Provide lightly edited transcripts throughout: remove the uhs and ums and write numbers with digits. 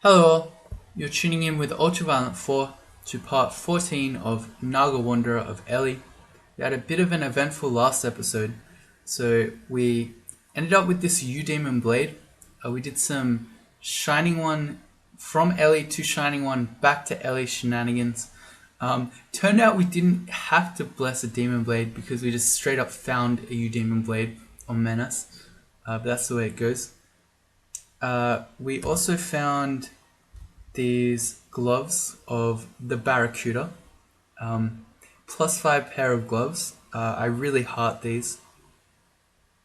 Hello all, you're tuning in with Ultraviolent 4 to part 14 of Naga Wanderer of Ellie. We had a bit of an eventful last episode, so we ended up with this U-Demon Blade. We did some Shining One from Ellie to Shining One back to Ellie shenanigans. Turned out we didn't have to bless a Demon Blade because we just straight up found a U-Demon Blade on Menace, but that's the way it goes. We also found these gloves of the Barracuda. +5 pair of gloves. I really heart these.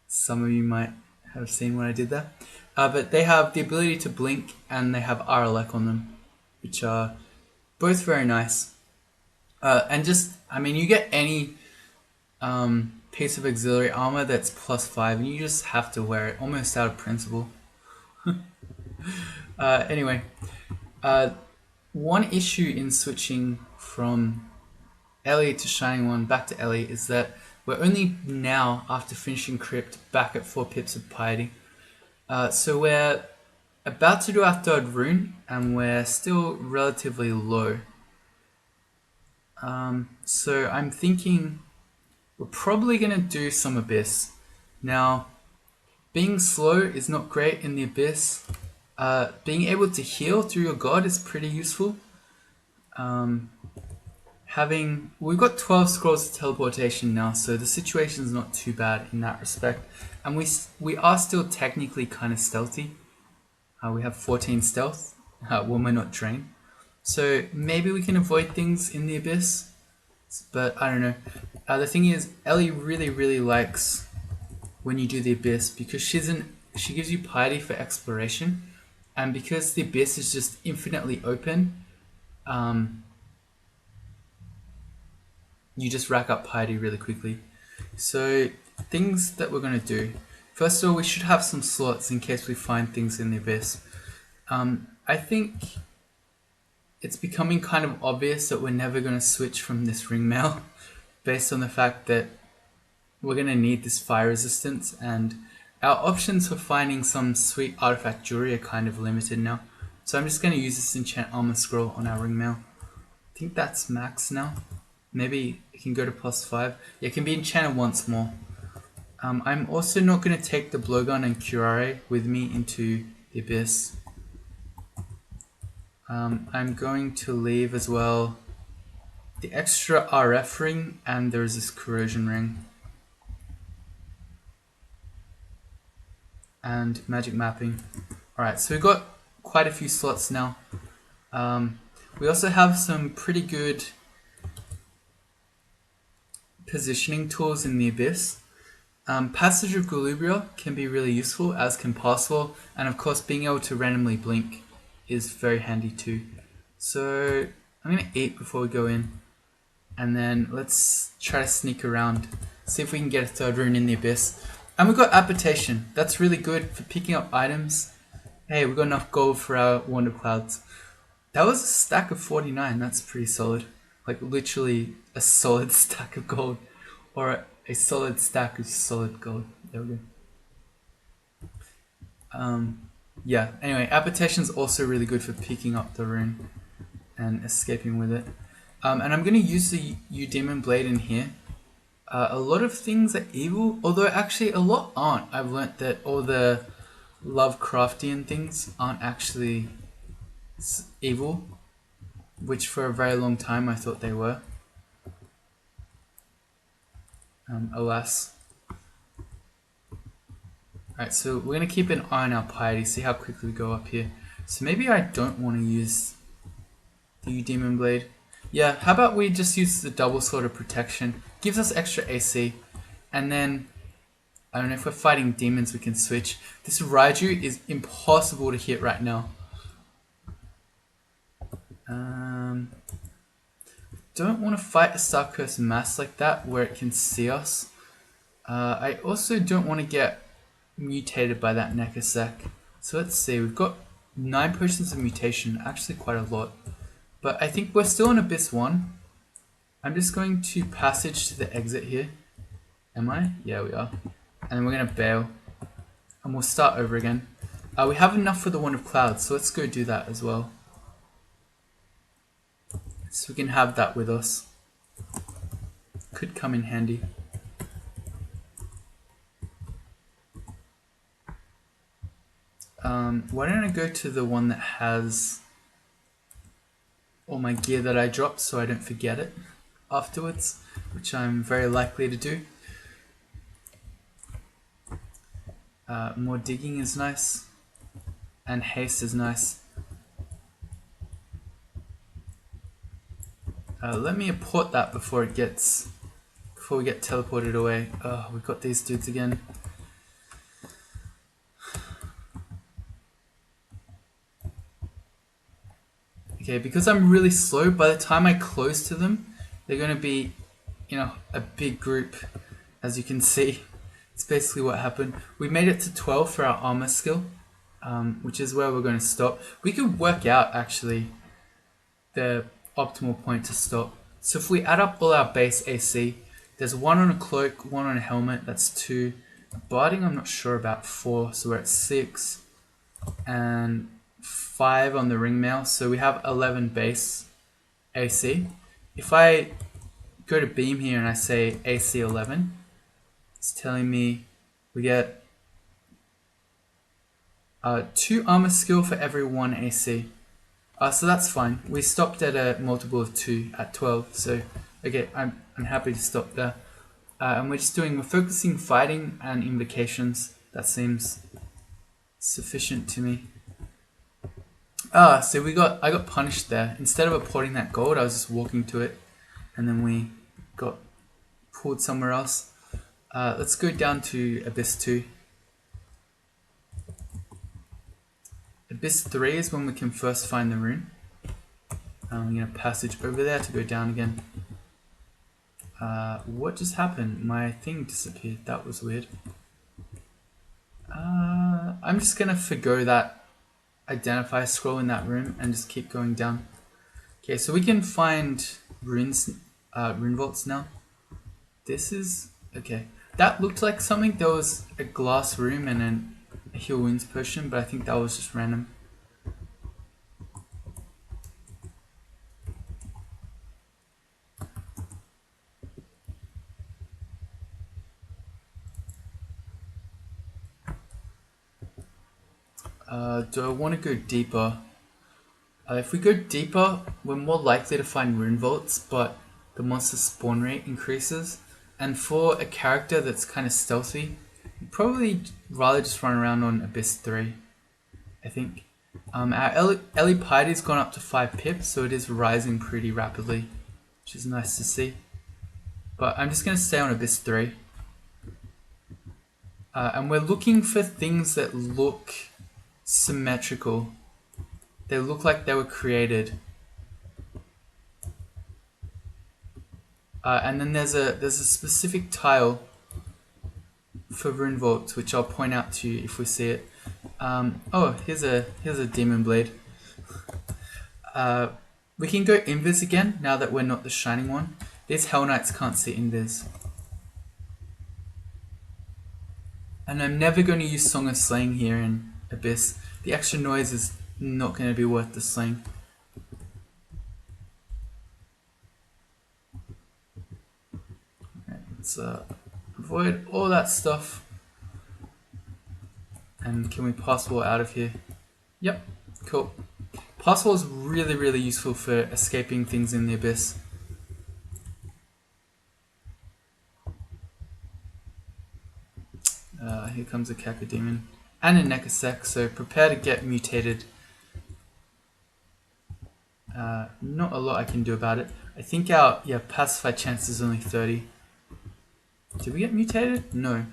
Some of you might have seen what I did there. But they have the ability to blink and they have RLX on them, which are both very nice. And just, I mean, you get any piece of auxiliary armor that's +5 and you just have to wear it almost out of principle. Anyway, one issue in switching from Ellie to Shining One back to Ellie is that we're only now, after finishing Crypt, back at 4 pips of piety. So we're about to do our 3rd rune, and we're still relatively low. So I'm thinking we're probably going to do some Abyss. Now, being slow is not great in the Abyss. Being able to heal through your god is pretty useful. We've got 12 scrolls of teleportation now, so the situation's not too bad in that respect. And we are still technically kind of stealthy. We have 14 stealth when we're not drained. So maybe we can avoid things in the Abyss, but I don't know. The thing is, Ellie really likes when you do the Abyss because she gives you piety for exploration, and because the Abyss is just infinitely open, you just rack up piety really quickly. So things that we're going to do. First of all, we should have some slots in case we find things in the Abyss. I think it's becoming kind of obvious that we're never going to switch from this ring mail based on the fact that we're going to need this fire resistance, and our options for finding some sweet artifact jewelry are kind of limited now. So I'm just going to use this enchant armor scroll on our ring mail. I think that's max now. Maybe it can go to +5. Yeah, it can be enchanted once more. I'm also not going to take the blowgun and curare with me into the Abyss. I'm going to leave as well the extra RF ring, and there's this corrosion ring. And magic mapping. Alright, so we've got quite a few slots now. We also have some pretty good positioning tools in the Abyss. Passage of Galubria can be really useful, as can Passwell, and of course being able to randomly blink is very handy too. So I'm going to eat before we go in, and then let's try to sneak around, see if we can get a 3rd rune in the Abyss. And we've got Apportation. That's really good for picking up items. Hey, we've got enough gold for our Wonder Clouds. That was a stack of 49, that's pretty solid. Like literally a solid stack of gold, or a solid stack of solid gold. There we go. Yeah, anyway, Apportation is also really good for picking up the rune and escaping with it. And I'm going to use the U-Demon Blade in here. A lot of things are evil, although actually a lot aren't. I've learnt that all the Lovecraftian things aren't actually evil, which for a very long time I thought they were. Alas. Alright, so we're going to keep an eye on our piety, see how quickly we go up here. So maybe I don't want to use the U-Demon Blade. Yeah, how about we just use the double sword of protection. Gives us extra AC. And then, I don't know, if we're fighting demons we can switch. This Raiju is impossible to hit right now. Don't want to fight a Starcurse mass like that where it can see us. I also don't want to get mutated by that Nekasek. So let's see, we've got 9 potions of mutation, actually quite a lot. But I think we're still in Abyss 1. I'm just going to passage to the exit here. Am I? Yeah, we are. And then we're going to bail. And we'll start over again. We have enough for the Wand of Clouds, so let's go do that as well. So we can have that with us. Could come in handy. Why don't I go to the one that has all my gear that I dropped so I don't forget it afterwards, which I'm very likely to do. More digging is nice, and haste is nice. Let me import that before we get teleported away. Oh, we've got these dudes again. Okay, because I'm really slow, by the time I close to them, they're going to be, a big group, as you can see. It's basically what happened. We made it to 12 for our armor skill, which is where we're going to stop. We could work out, actually, the optimal point to stop. So if we add up all our base AC, there's 1 on a cloak, 1 on a helmet, that's 2. Barding, I'm not sure about, 4, so we're at 6. And 5 on the ring mail, so we have 11 base AC. If I go to beam here and I say AC 11, it's telling me we get 2 armor skill for every 1 AC. So that's fine. We stopped at a multiple of 2 at 12, so okay, I'm happy to stop there. And we're focusing fighting and invocations. That seems sufficient to me. So I got punished there. Instead of apporting that gold, I was just walking to it, and then we got pulled somewhere else. Let's go down to Abyss 2. Abyss 3 is when we can first find the rune. I'm going to passage over there to go down again. What just happened? My thing disappeared. That was weird. I'm just going to forgo that identify scroll in that room and just keep going down. Okay, so we can find rune vaults now. This is okay. That looked like something. There was a glass room and a heal wounds potion, but I think that was just random. Do I want to go deeper? If we go deeper, we're more likely to find rune vaults, but the monster spawn rate increases. And for a character that's kind of stealthy, you'd probably rather just run around on Abyss 3, I think. Our Ellie Piety's gone up to 5 pips, so it is rising pretty rapidly, which is nice to see. But I'm just going to stay on Abyss 3. And we're looking for things that look symmetrical. They look like they were created. And then there's a specific tile for rune vaults, which I'll point out to you if we see it. Oh, here's a demon blade. We can go invis again now that we're not the shining one. These Hell Knights can't see invis. And I'm never going to use Song of Slaying here in Abyss. The extra noise is not going to be worth the slaying. Okay, let's avoid all that stuff. And can we pass wall out of here? Yep, cool. Pass wall is really, really useful for escaping things in the Abyss. Here comes a Cacodemon and a Nekasek, so prepare to get mutated. Not a lot I can do about it. I think our pacify chance is only 30. Did we get mutated? No,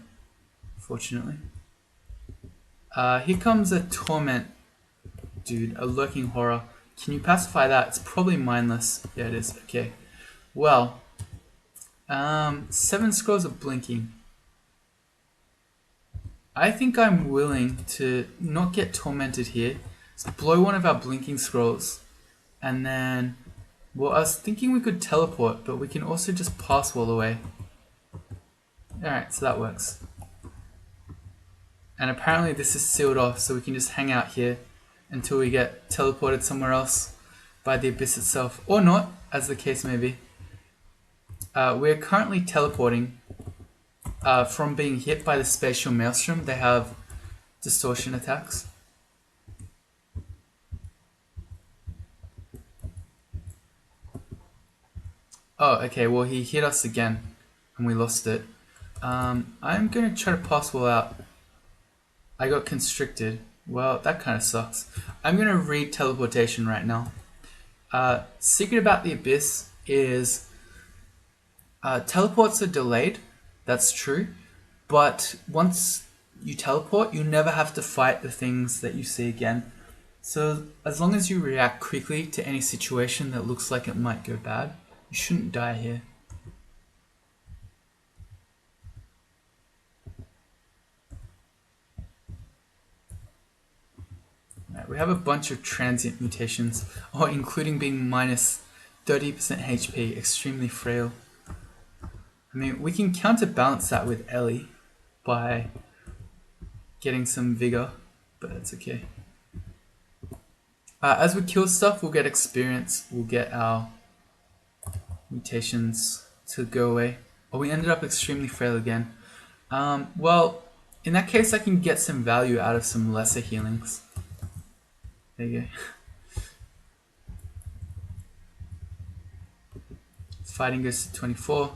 fortunately. Here comes a torment dude, a lurking horror. Can you pacify that? It's probably mindless. Yeah, it is. Okay. Well, 7 scrolls of blinking. I think I'm willing to not get tormented here. Let's blow one of our blinking scrolls. And then, well, I was thinking we could teleport, but we can also just pass wall away. Alright, so that works. And apparently this is sealed off, so we can just hang out here until we get teleported somewhere else by the abyss itself, or not, as the case may be. We're currently teleporting from being hit by the spatial maelstrom. They have distortion attacks. Oh, okay, well he hit us again and we lost it. I'm gonna try to pass wall out. I got constricted. Well, that kind of sucks. I'm gonna read teleportation right now. Secret about the abyss is teleports are delayed. That's true. But once you teleport, you never have to fight the things that you see again. So as long as you react quickly to any situation that looks like it might go bad, you shouldn't die here. Right, we have a bunch of transient mutations, including being minus 30% HP, extremely frail. I mean, we can counterbalance that with Ellie by getting some vigor, but that's okay. As we kill stuff, we'll get experience, we'll get our mutations to go away. Oh, we ended up extremely frail again. Well, in that case, I can get some value out of some lesser healings. There you go. Fighting goes to 24.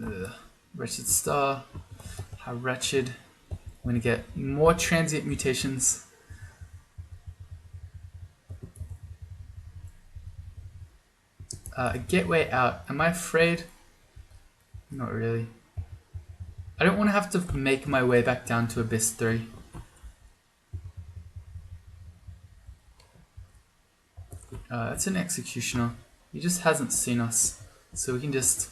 Ugh. Wretched star. How wretched. I'm gonna get more transient mutations. A gateway out. Am I afraid? Not really. I don't want to have to make my way back down to Abyss 3. That's an executioner. He just hasn't seen us, so we can just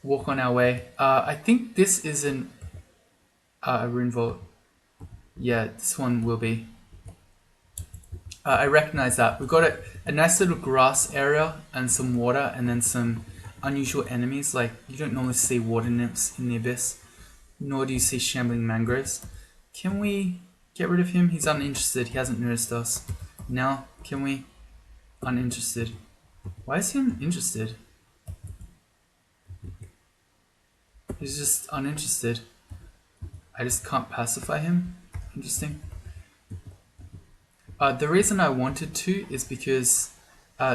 walk on our way. I think this isn't a rune vault. Yeah, this one will be. I recognize that. We've got a nice little grass area and some water, and then some unusual enemies. Like, you don't normally see water nymphs in the abyss, nor do you see shambling mangroves. Can we get rid of him? He's uninterested. He hasn't noticed us. Now, can we? Uninterested. Why is he uninterested? He's just uninterested. I just can't pacify him. Interesting. The reason I wanted to is because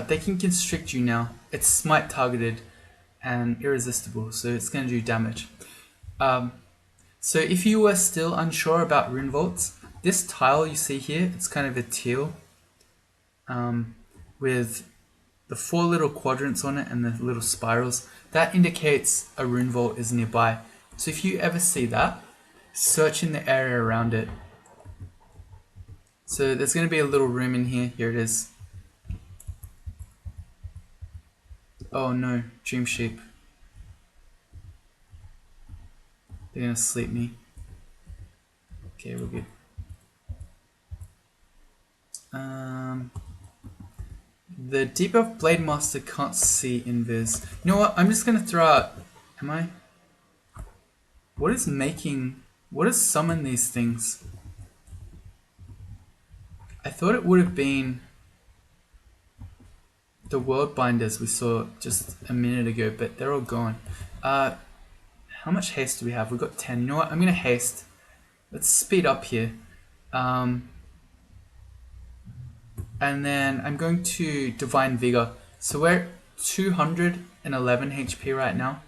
they can constrict you now. It's smite targeted and irresistible, so it's going to do damage. So if you were still unsure about rune vaults, this tile you see here, it's kind of a teal with the 4 little quadrants on it and the little spirals. That indicates a rune vault is nearby. So if you ever see that, search in the area around it. So there's going to be a little room in here. Here it is. Oh no, dream sheep. They're going to sleep me. Okay, we're good. The Deep Elf Blade Master can't see invis. You know what? I'm just going to throw out... Am I? What is summon these things? I thought it would have been the world binders we saw just a minute ago, but they're all gone. How much haste do we have? We've got 10. You know what? I'm going to haste. Let's speed up here. And then I'm going to Divine Vigor. So we're at 211 HP right now.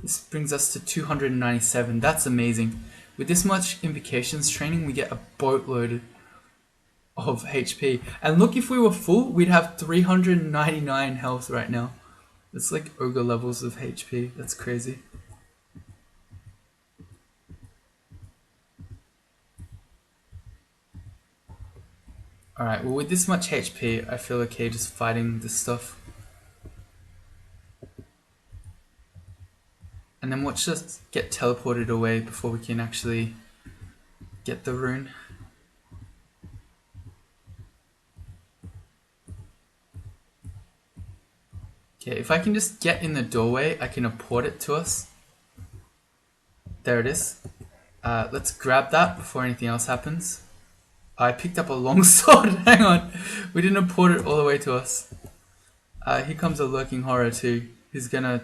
This brings us to 297. That's amazing. With this much Invocations training, we get a boatload of HP. And look, if we were full, we'd have 399 health right now. It's like ogre levels of HP. That's crazy. Alright, well with this much HP, I feel okay just fighting this stuff. And then watch us get teleported away before we can actually get the rune. Okay, if I can just get in the doorway, I can apport it to us. There it is. Let's grab that before anything else happens. I picked up a long sword. Hang on. We didn't port it all the way to us. Here comes a lurking horror too. He's gonna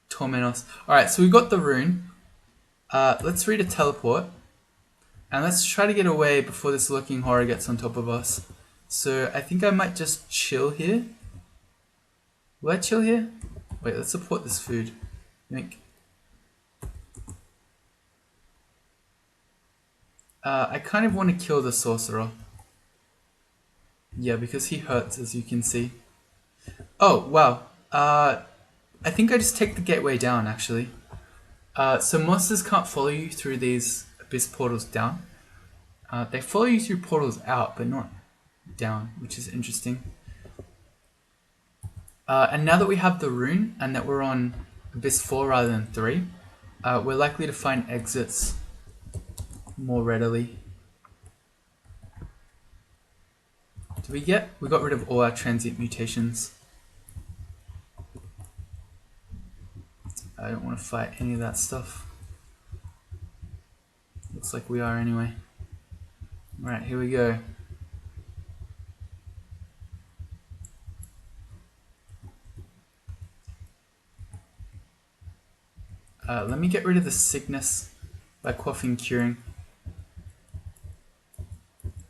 torment us. Alright, so we got the rune. Let's read a teleport. And let's try to get away before this lurking horror gets on top of us. So I think I might just chill here. Will I chill here? Wait, let's support this food. I think. I kind of want to kill the sorcerer. Yeah, because he hurts, as you can see. Oh, wow. I think I just take the gateway down, actually. So monsters can't follow you through these abyss portals down. They follow you through portals out, but not down, which is interesting. And now that we have the rune, and that we're on abyss 4 rather than 3, we're likely to find exits more readily. We got rid of all our transient mutations. I don't want to fight any of that stuff. Looks like we are anyway. Alright, here we go. Let me get rid of the sickness by quaffing curing.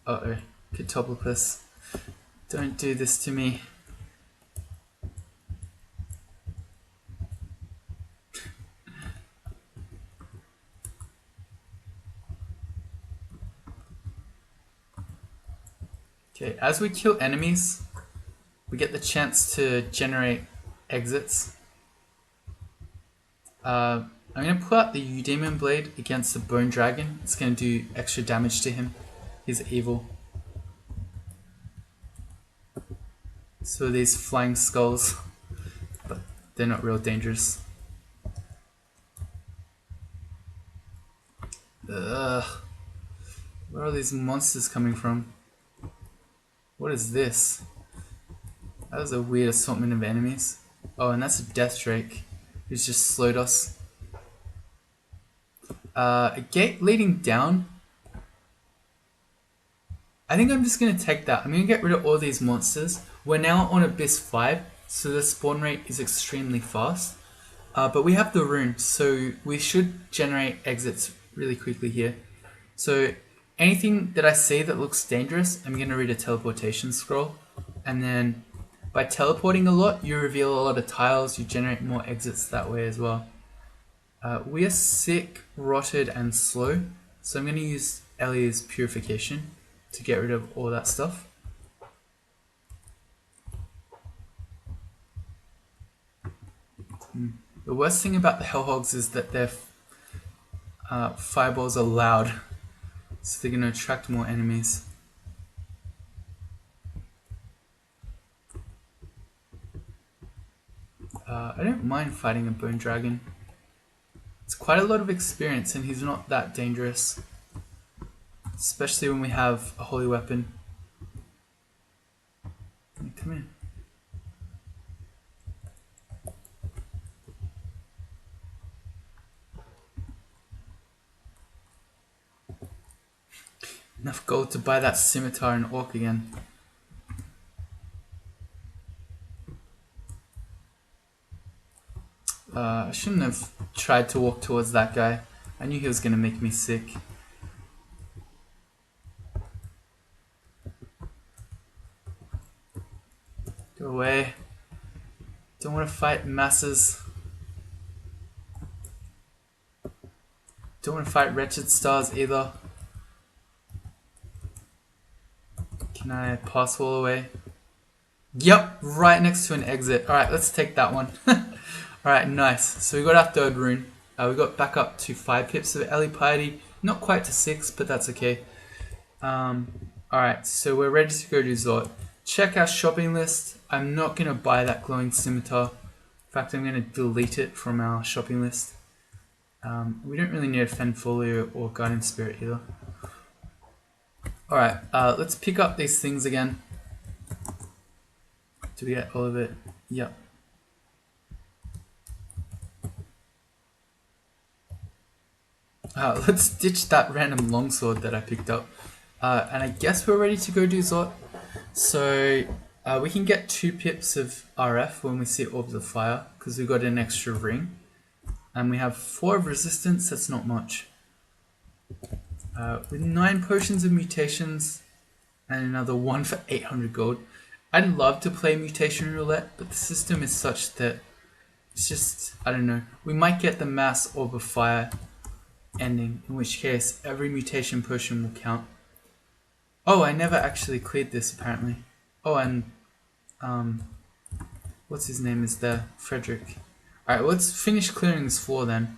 Uh-oh, Catopopus. Don't do this to me. Okay, as we kill enemies, we get the chance to generate exits. I'm going to pull out the Eudemon Blade against the Bone Dragon. It's going to do extra damage to him. He's evil. So these flying skulls, but they're not real dangerous. Ugh. Where are these monsters coming from? What is this? That was a weird assortment of enemies. Oh, and that's a Death Drake who's just slowed us. A gate leading down. I think I'm just going to take that. I'm going to get rid of all these monsters. We're now on Abyss 5, so the spawn rate is extremely fast. But we have the rune, so we should generate exits really quickly here. So anything that I see that looks dangerous, I'm going to read a teleportation scroll. And then by teleporting a lot, you reveal a lot of tiles, you generate more exits that way as well. We are sick, rotted, and slow, so I'm going to use Ellie's purification to get rid of all that stuff. The worst thing about the Hellhogs is that their fireballs are loud, so they're going to attract more enemies. I don't mind fighting a Bone Dragon. It's quite a lot of experience and he's not that dangerous. Especially when we have a holy weapon. Come in. Enough gold to buy that scimitar and orc again. I shouldn't have tried to walk towards that guy. I knew he was going to make me sick. Go away. Don't want to fight masses. Don't want to fight wretched stars either. Can I pass wall away? Yep, right next to an exit. Alright, let's take that one. Alright, nice. So we got our third rune. We got back up to 5 pips of Ellie Piety. Not quite to 6, but that's okay. Alright, so we're ready to go to Zort. Check our shopping list. I'm not going to buy that glowing scimitar. In fact, I'm going to delete it from our shopping list. We don't really need a Fenfolio or Guardian Spirit either. Alright, let's pick up these things again. Do we get all of it? Yep. Let's ditch that random longsword that I picked up. And I guess we're ready to go do Zot. So we can get 2 pips of RF when we see Orbs of Fire, because we got an extra ring. And we have 4 of resistance, that's not much. With 9 potions of mutations and another 1 for 800 gold. I'd love to play mutation roulette, but the system is such that it's just, I don't know. We might get the mass Orb of Fire ending, in which case every mutation potion will count. Oh, I never actually cleared this apparently. Oh, and what's his name is there? Frederick. Alright, let's finish clearing this floor then.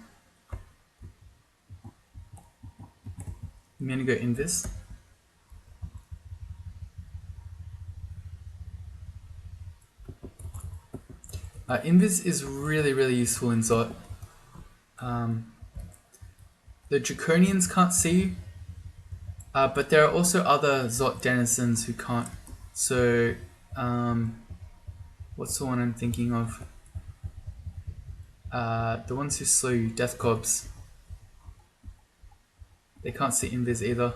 I'm gonna go invis. Invis is really useful in Zot. The Draconians can't see you, but there are also other Zot denizens who can't. So, what's the one I'm thinking of? The ones who slow you, Death Gobs. They can't see invis either.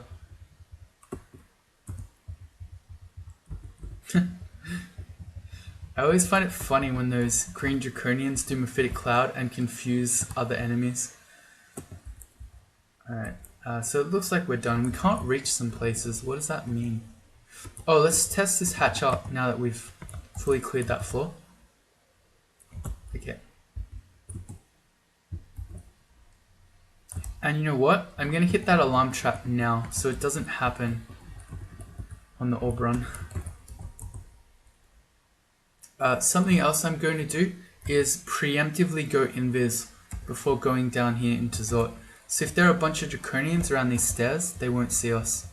I always find it funny when those green Draconians do Mephitic Cloud and confuse other enemies. Alright, so it looks like we're done. We can't reach some places. What does that mean? Oh, let's test this hatch up now that we've fully cleared that floor. Okay. And you know what? I'm going to hit that alarm trap now so it doesn't happen on the orb run. Something else I'm going to do is preemptively go invis before going down here into Zot. So if there are a bunch of Draconians around these stairs, they won't see us.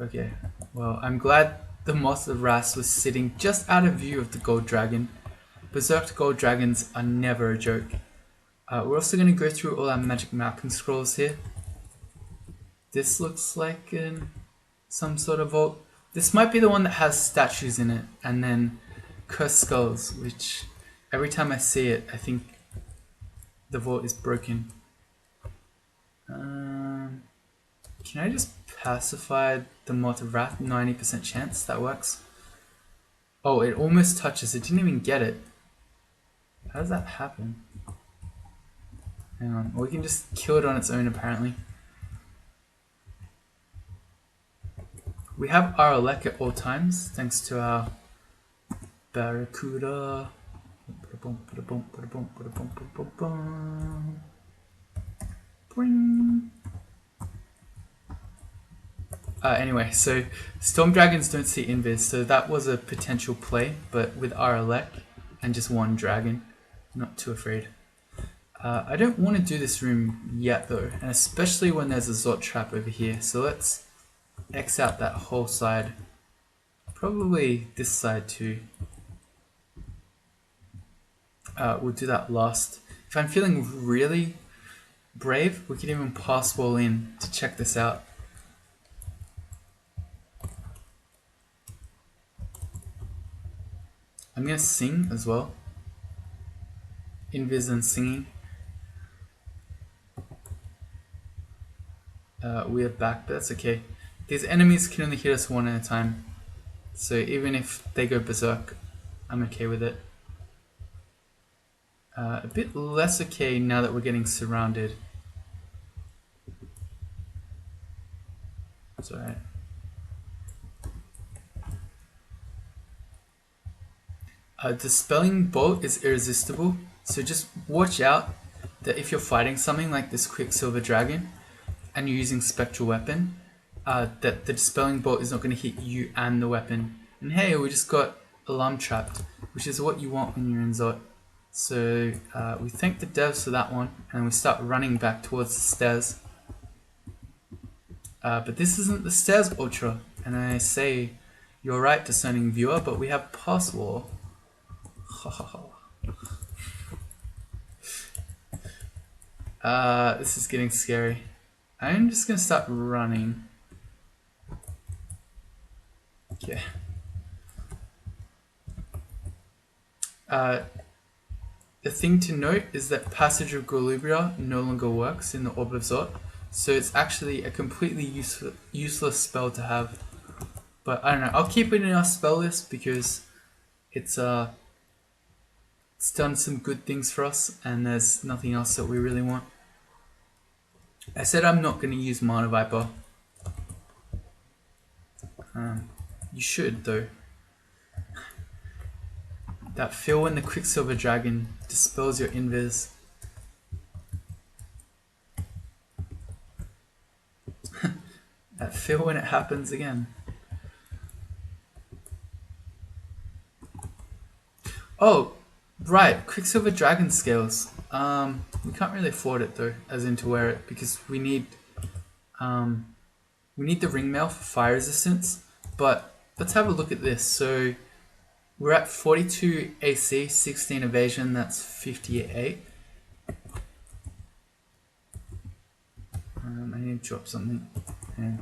Okay, well, I'm glad the Moth of Ras was sitting just out of view of the Gold Dragon. Berserked Gold Dragons are never a joke. We're also going to go through all our magic mapping scrolls here. This looks like some sort of vault. This might be the one that has statues in it, and then cursed skulls, which every time I see it, I think the vault is broken. Can I just pacify the Moth of Wrath? 90% chance, that works. Oh, it almost touches, it didn't even get it. How does that happen? Hang on, we can just kill it on its own apparently. We have our Elec at all times, thanks to our Barracuda. Anyway, so Storm Dragons don't see invis, so that was a potential play, but with our Elec and just 1 dragon, not too afraid. I don't want to do this room yet though, and especially when there's a Zot trap over here, so let's X out that whole side. Probably this side too. We'll do that last. If I'm feeling really brave, we can even pass wall in to check this out. I'm gonna sing as well. Invis and singing. We are back, but that's okay. These enemies can only hit us 1 at a time. So even if they go berserk, I'm okay with it. A bit less okay now that we're getting surrounded. It's alright. Dispelling Bolt is irresistible, so just watch out that if you're fighting something like this Quicksilver Dragon and you're using Spectral Weapon, that the Dispelling Bolt is not going to hit you and the weapon. And hey, we just got Alarm Trapped, which is what you want when you're in Zot. So we thank the devs for that one, and we start running back towards the stairs. But this isn't the stairs Ultra, and I say you're right, discerning viewer, but we have pass wall. This is getting scary. I'm just gonna start running. Okay. the thing to note is that Passage of Golubria no longer works in the Orb of Zot, so it's actually a completely useless spell to have. But I don't know, I'll keep it in our spell list because it's done some good things for us and there's nothing else that we really want. I said I'm not going to use Mana Viper. You should though. That feel when the Quicksilver Dragon dispels your invis. That feel when it happens again. Oh, right, Quicksilver Dragon scales. We can't really afford it though, as in to wear it, because we need the ring mail for fire resistance. But let's have a look at this. So we're at 42 AC, 16 evasion, that's 58. I need to drop something. Yeah.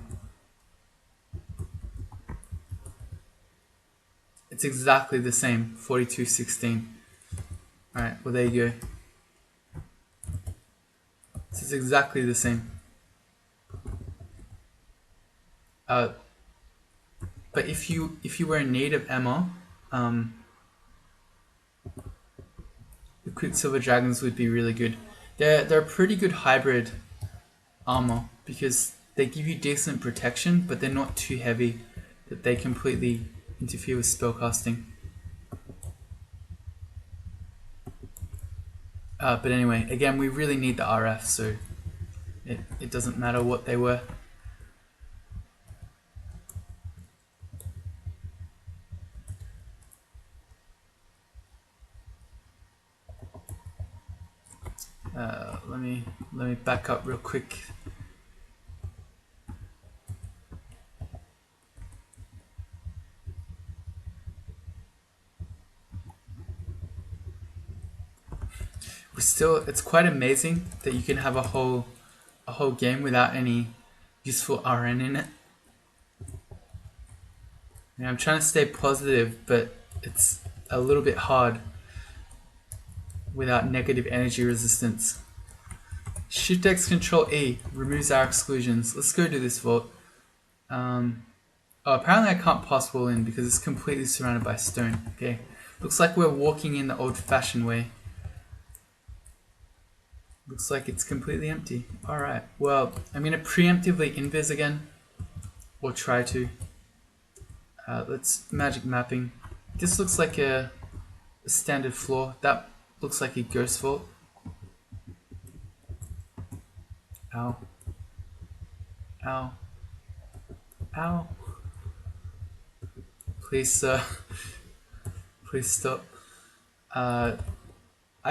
It's exactly the same, 42, 16. Alright, well there you go. This is exactly the same. But if you were in need of ammo, the Quicksilver Dragons would be really good. They're a pretty good hybrid armor because they give you decent protection, but they're not too heavy that they completely interfere with spellcasting. But anyway, again, we really need the RF, so it doesn't matter what they were. Let me back up real quick. It's quite amazing that you can have a whole game without any useful RN in it. I'm trying to stay positive, but it's a little bit hard without negative energy resistance. Shift X Control E removes our exclusions. Let's go do this vault. Oh, apparently I can't pass wall in because it's completely surrounded by stone. Okay, looks like we're walking in the old-fashioned way. Looks like it's completely empty. Alright, well, I'm going to preemptively invis again. Or try to. Let's magic mapping. This looks like a standard floor. That looks like a ghost vault. Ow. Ow. Ow. Please, sir. Please stop. I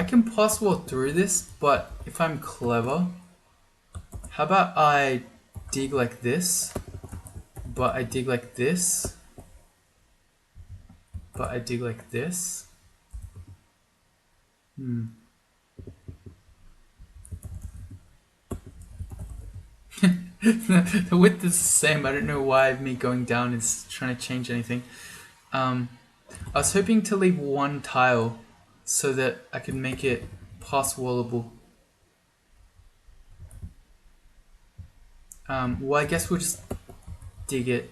can pass wall through this, but if I'm clever, how about I dig like this, but I dig like this, but I dig like this. The width is the same. I don't know why me going down is trying to change anything. I was hoping to leave one tile so that I could make it pass wallable. Well, I guess we'll just dig it.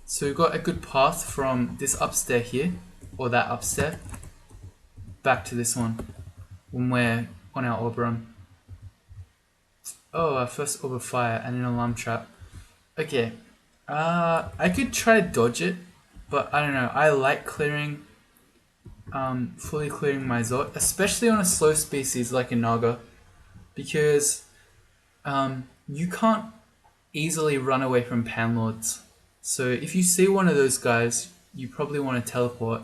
So we've got a good path from this upstair here, or that upstair, back to this one when we're on our orb run. Oh, our first Orb of Fire and an alarm trap. Okay, I could try to dodge it, but I don't know. I like clearing, fully clearing my Zot, especially on a slow species like a Naga, because you can't easily run away from Panlords. So if you see one of those guys, you probably want to teleport.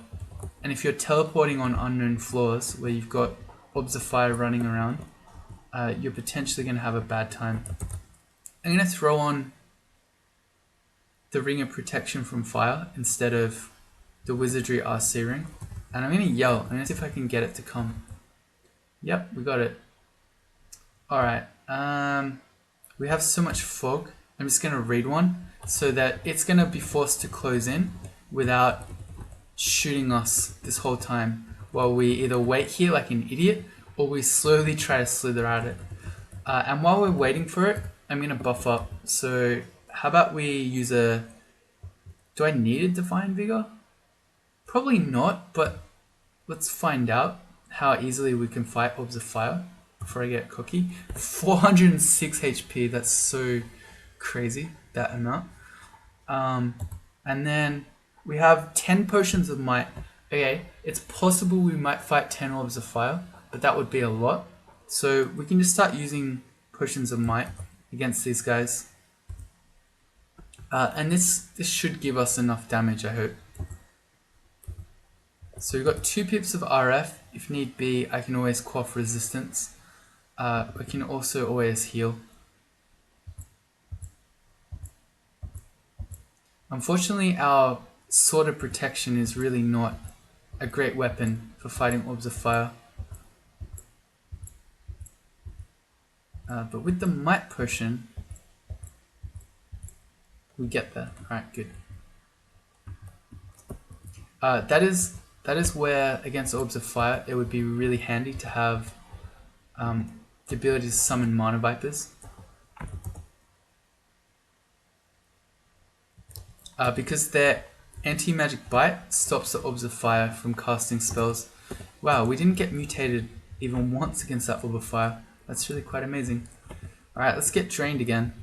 And if you're teleporting on unknown floors where you've got Orbs of Fire running around, you're potentially going to have a bad time. I'm going to throw on the Ring of Protection from Fire instead of the Wizardry RC Ring. And I'm going to yell. I'm going to see if I can get it to come. Yep, we got it. Alright, we have so much fog. I'm just going to read one so that it's going to be forced to close in without shooting us this whole time while we either wait here like an idiot or we slowly try to slither at it. And while we're waiting for it, I'm going to buff up. So how about we use a... Do I need a Divine Vigor? Probably not, but let's find out how easily we can fight Orbs of Fire before I get cocky. 406 HP, that's so crazy, that amount. And then we have 10 Potions of Might. Okay, it's possible we might fight 10 Orbs of Fire, but that would be a lot. So we can just start using Potions of Might against these guys. And this should give us enough damage, I hope. So we've got 2 pips of RF. If need be, I can always quaff resistance. I can also always heal. Unfortunately, our Sword of Protection is really not a great weapon for fighting Orbs of Fire. But with the Might Potion, we get there. Alright, good. That is where, against Orbs of Fire, it would be really handy to have the ability to summon Mana Vipers. Because their anti-magic bite stops the Orbs of Fire from casting spells. Wow, we didn't get mutated even once against that Orb of Fire. That's really quite amazing. Alright, let's get drained again.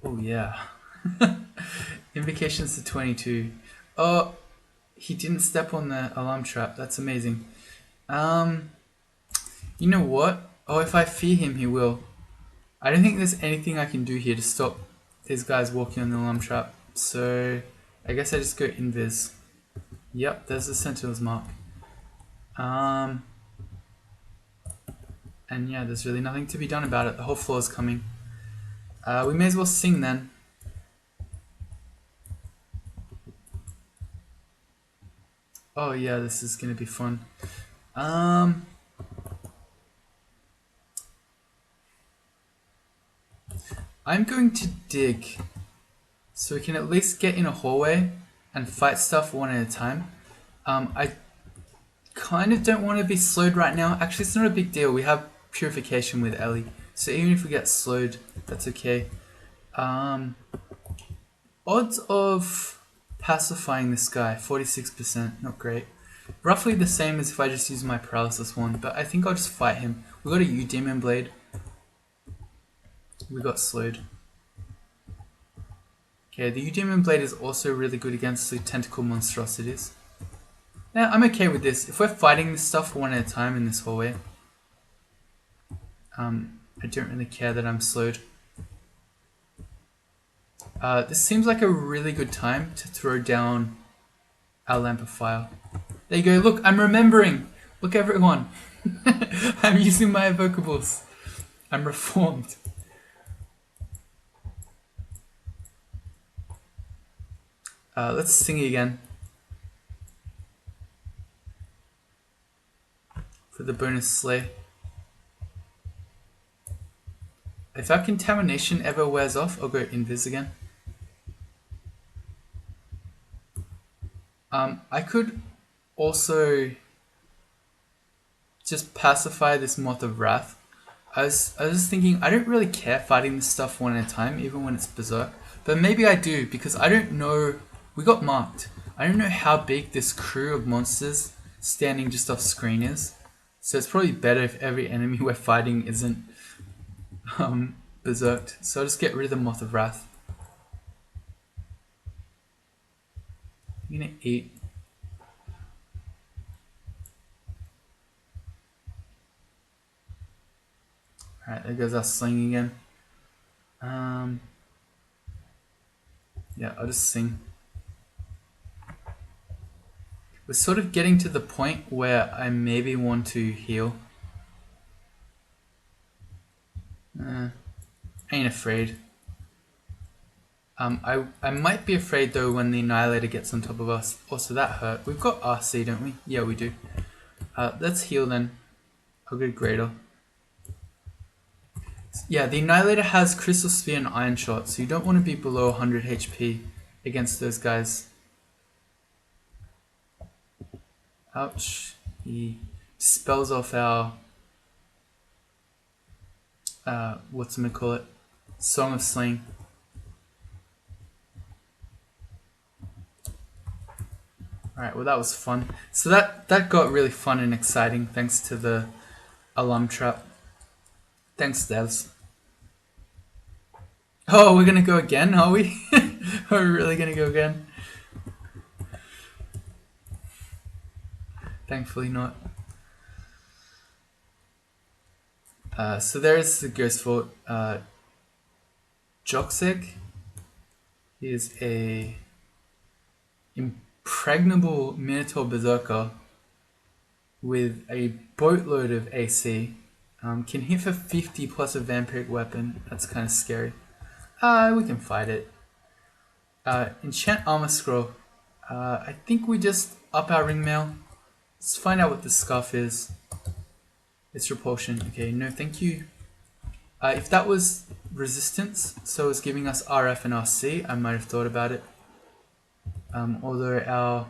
Oh yeah. Invocations to 22. Oh, he didn't step on the alarm trap. That's amazing. You know what? Oh, if I fear him, he will. I don't think there's anything I can do here to stop these guys walking on the alarm trap. So I guess I just go invis. Yep, there's the Sentinel's mark. And yeah, there's really nothing to be done about it. The whole floor is coming. We may as well sing then. Oh yeah, this is gonna be fun. I'm going to dig so we can at least get in a hallway and fight stuff one at a time. I kind of don't want to be slowed right now. Actually, it's not a big deal. We have purification with Ellie, so even if we get slowed, that's okay. Odds of pacifying this guy, 46%, not great. Roughly the same as if I just use my paralysis one, but I think I'll just fight him. We got a U-Demon Blade. We got slowed. Okay, the U-Demon Blade is also really good against the tentacle monstrosities. Yeah, I'm okay with this. If we're fighting this stuff one at a time in this hallway, I don't really care that I'm slowed. This seems like a really good time to throw down our Lamp of Fire. There you go, look, I'm remembering! Look everyone! I'm using my evocables. I'm reformed. Let's sing again. For the bonus slay. If our contamination ever wears off, I'll go invis again. I could also just pacify this Moth of Wrath. I was just thinking, I don't really care fighting this stuff one at a time, even when it's berserk. But maybe I do, because I don't know... We got marked. I don't know how big this crew of monsters standing just off screen is. So it's probably better if every enemy we're fighting isn't berserked. So I'll just get rid of the Moth of Wrath. I'm gonna eat. Alright, there goes our sling again. Yeah, I'll just sing. We're sort of getting to the point where I maybe want to heal. I ain't afraid. I might be afraid though when the Annihilator gets on top of us. Also that hurt. We've got RC, don't we? Yeah, we do. Let's heal then. I'll go Greater. Yeah, the Annihilator has Crystal Spear and Iron Shot, so you don't want to be below 100 HP against those guys. Ouch. He spells off our whatchamacallit, Song of Sling. Alright, well that was fun. So that got really fun and exciting thanks to the alarm trap. Thanks, devs. Oh, we're gonna go again, are we? Are we really gonna go again? Thankfully not. So there is the Ghost Fort. Jokseg is a impregnable Minotaur Berserker with a boatload of AC. Can hit for 50 plus a vampiric weapon. That's kind of scary. We can fight it. Enchant Armor Scroll. I think we just up our ring mail. Let's find out what the scarf is. It's repulsion. Okay, no thank you. If that was resistance, so it's giving us RF and RC, I might have thought about it. Although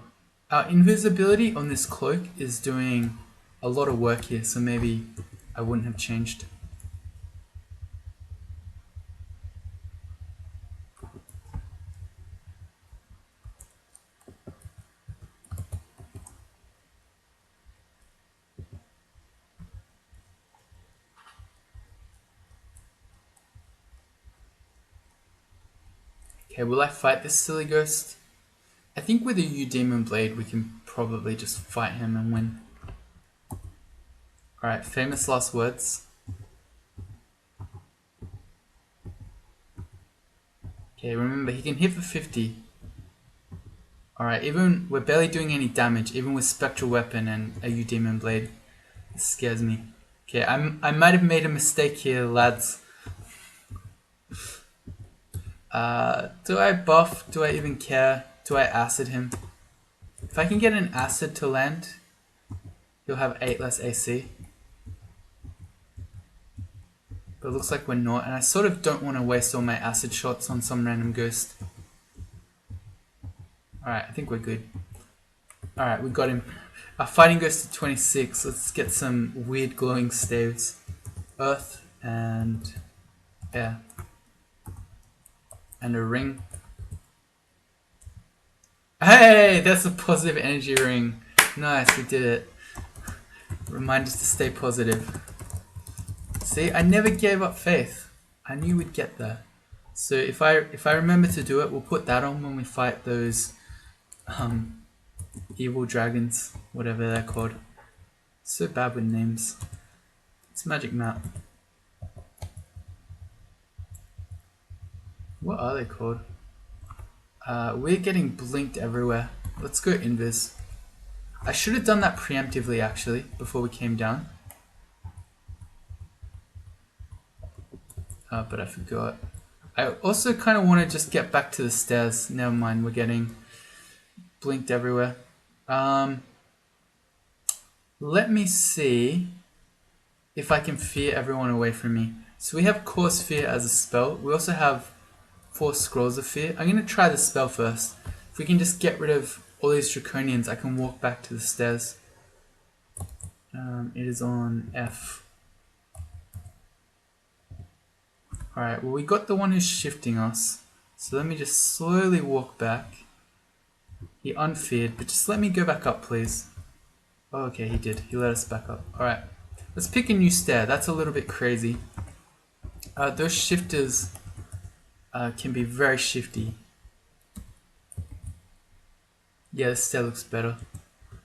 our invisibility on this cloak is doing a lot of work here, so maybe I wouldn't have changed. Okay, will I fight this silly ghost? I think with a U-Demon Blade we can probably just fight him and win. Alright, famous last words. Okay, remember he can hit for 50. Alright, even we're barely doing any damage, even with Spectral Weapon and a U-Demon Blade. It scares me. Okay, I might have made a mistake here, lads. Do I buff? Do I even care? Do I acid him? If I can get an acid to land, he'll have 8 less AC. But it looks like we're not, and I sort of don't want to waste all my acid shots on some random ghost. Alright, I think we're good. Alright, we got him. Our fighting goes to 26. Let's get some weird glowing staves. Earth and air. And a ring. Hey, that's a positive energy ring. Nice, we did it. Remind us to stay positive. See, I never gave up faith. I knew we'd get there. So if I remember to do it, we'll put that on when we fight those evil dragons, whatever they're called. So bad with names. It's magic map. What are they called? We're getting blinked everywhere. Let's go invis. I should have done that preemptively actually, before we came down. But I forgot. I also kind of want to just get back to the stairs. Never mind, we're getting blinked everywhere. Let me see if I can fear everyone away from me. So we have Coarse Fear as a spell. We also have 4 Scrolls of Fear. I'm going to try the spell first. If we can just get rid of all these Draconians, I can walk back to the stairs. It is on F. Alright, well we got the one who's shifting us. So let me just slowly walk back. He unfeared, but just let me go back up please. Oh, okay, he did. He let us back up. Alright, let's pick a new stair. That's a little bit crazy. Those shifters can be very shifty. Yeah, this stair looks better.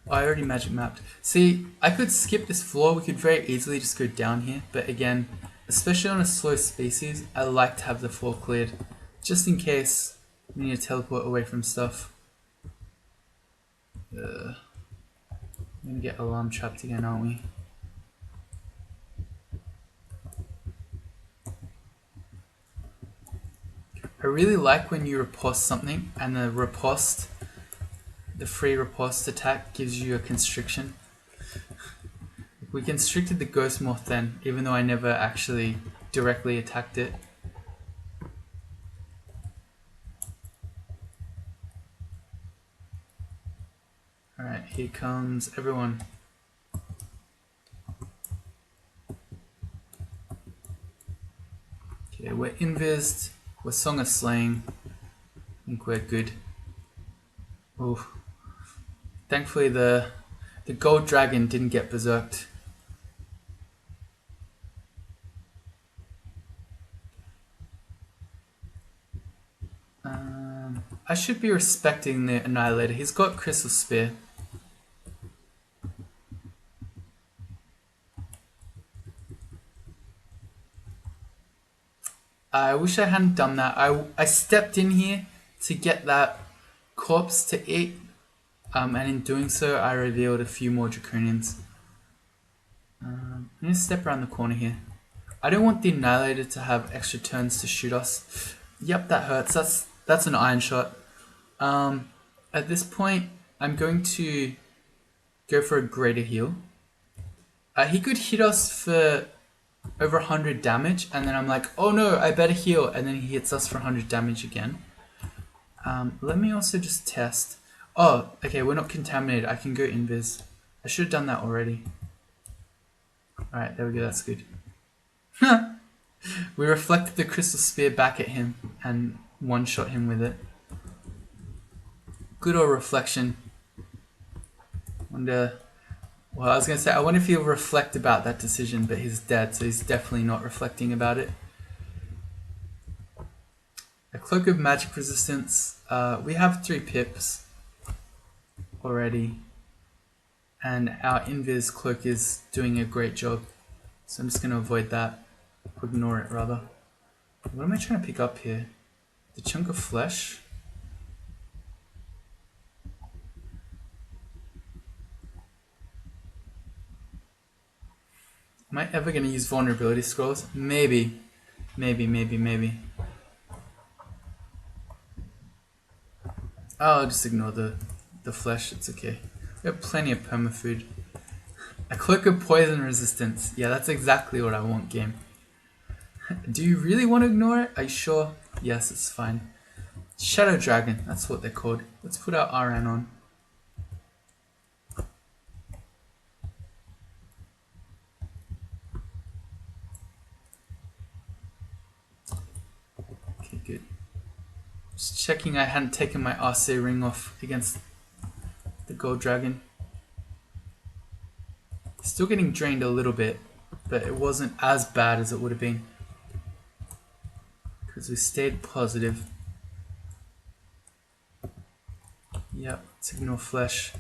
Oh, I already magic mapped. See, I could skip this floor. We could very easily just go down here. But again, especially on a slow species, I like to have the floor cleared. Just in case we need to teleport away from stuff. We're gonna get alarm trapped again, aren't we? I really like when you riposte something and the free riposte attack gives you a constriction. We constricted the ghost moth then, even though I never actually directly attacked it. Alright, here comes everyone. Okay, we're invised. We're Song of Slaying. I think we're good. Ooh. Thankfully the gold dragon didn't get berserked. I should be respecting the Annihilator. He's got Crystal Spear. I wish I hadn't done that. I stepped in here to get that corpse to eat, and in doing so, I revealed a few more Draconians. I'm going to step around the corner here. I don't want the Annihilator to have extra turns to shoot us. Yep, that hurts. That's an iron shot. At this point, I'm going to go for a greater heal. He could hit us for over 100 damage, and then I'm like, oh no, I better heal, and then he hits us for 100 damage again. Let me also just test. Oh, okay, we're not contaminated. I can go invis. I should have done that already. Alright, there we go, that's good. We reflected the Crystal Spear back at him and one-shot him with it. Good old reflection. Wonder... Well, I was going to say, I wonder if he'll reflect about that decision, but he's dead, so he's definitely not reflecting about it. A Cloak of Magic Resistance. We have 3 pips already, and our Invis Cloak is doing a great job, so I'm just going to avoid that. Ignore it, rather. What am I trying to pick up here? The chunk of flesh? Am I ever going to use vulnerability scrolls? Maybe. Maybe. I'll just ignore the flesh, it's okay. We have plenty of perma food. A Cloak of Poison Resistance. Yeah, that's exactly what I want, game. Do you really want to ignore it? Are you sure? Yes, it's fine. Shadow Dragon, that's what they're called. Let's put our RN on. Okay, good. Just checking I hadn't taken my RC ring off against the gold dragon. Still getting drained a little bit, but it wasn't as bad as it would have been. Because we stayed positive. Yep, let's ignore flesh.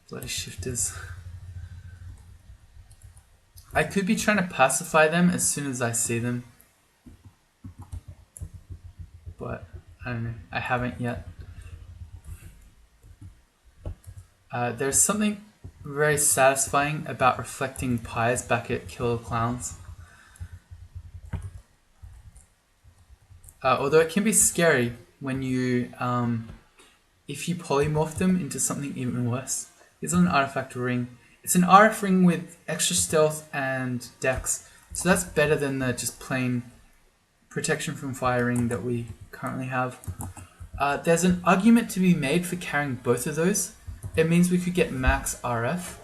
Bloody shifters. I could be trying to pacify them as soon as I see them. But, I don't know, I haven't yet. There's something very satisfying about reflecting pies back at Killer Clowns. Although it can be scary when you, if you polymorph them into something even worse. It's an artifact ring. It's an RF ring with extra stealth and dex, so that's better than the just plain protection from fire ring that we currently have. There's an argument to be made for carrying both of those. It means we could get max RF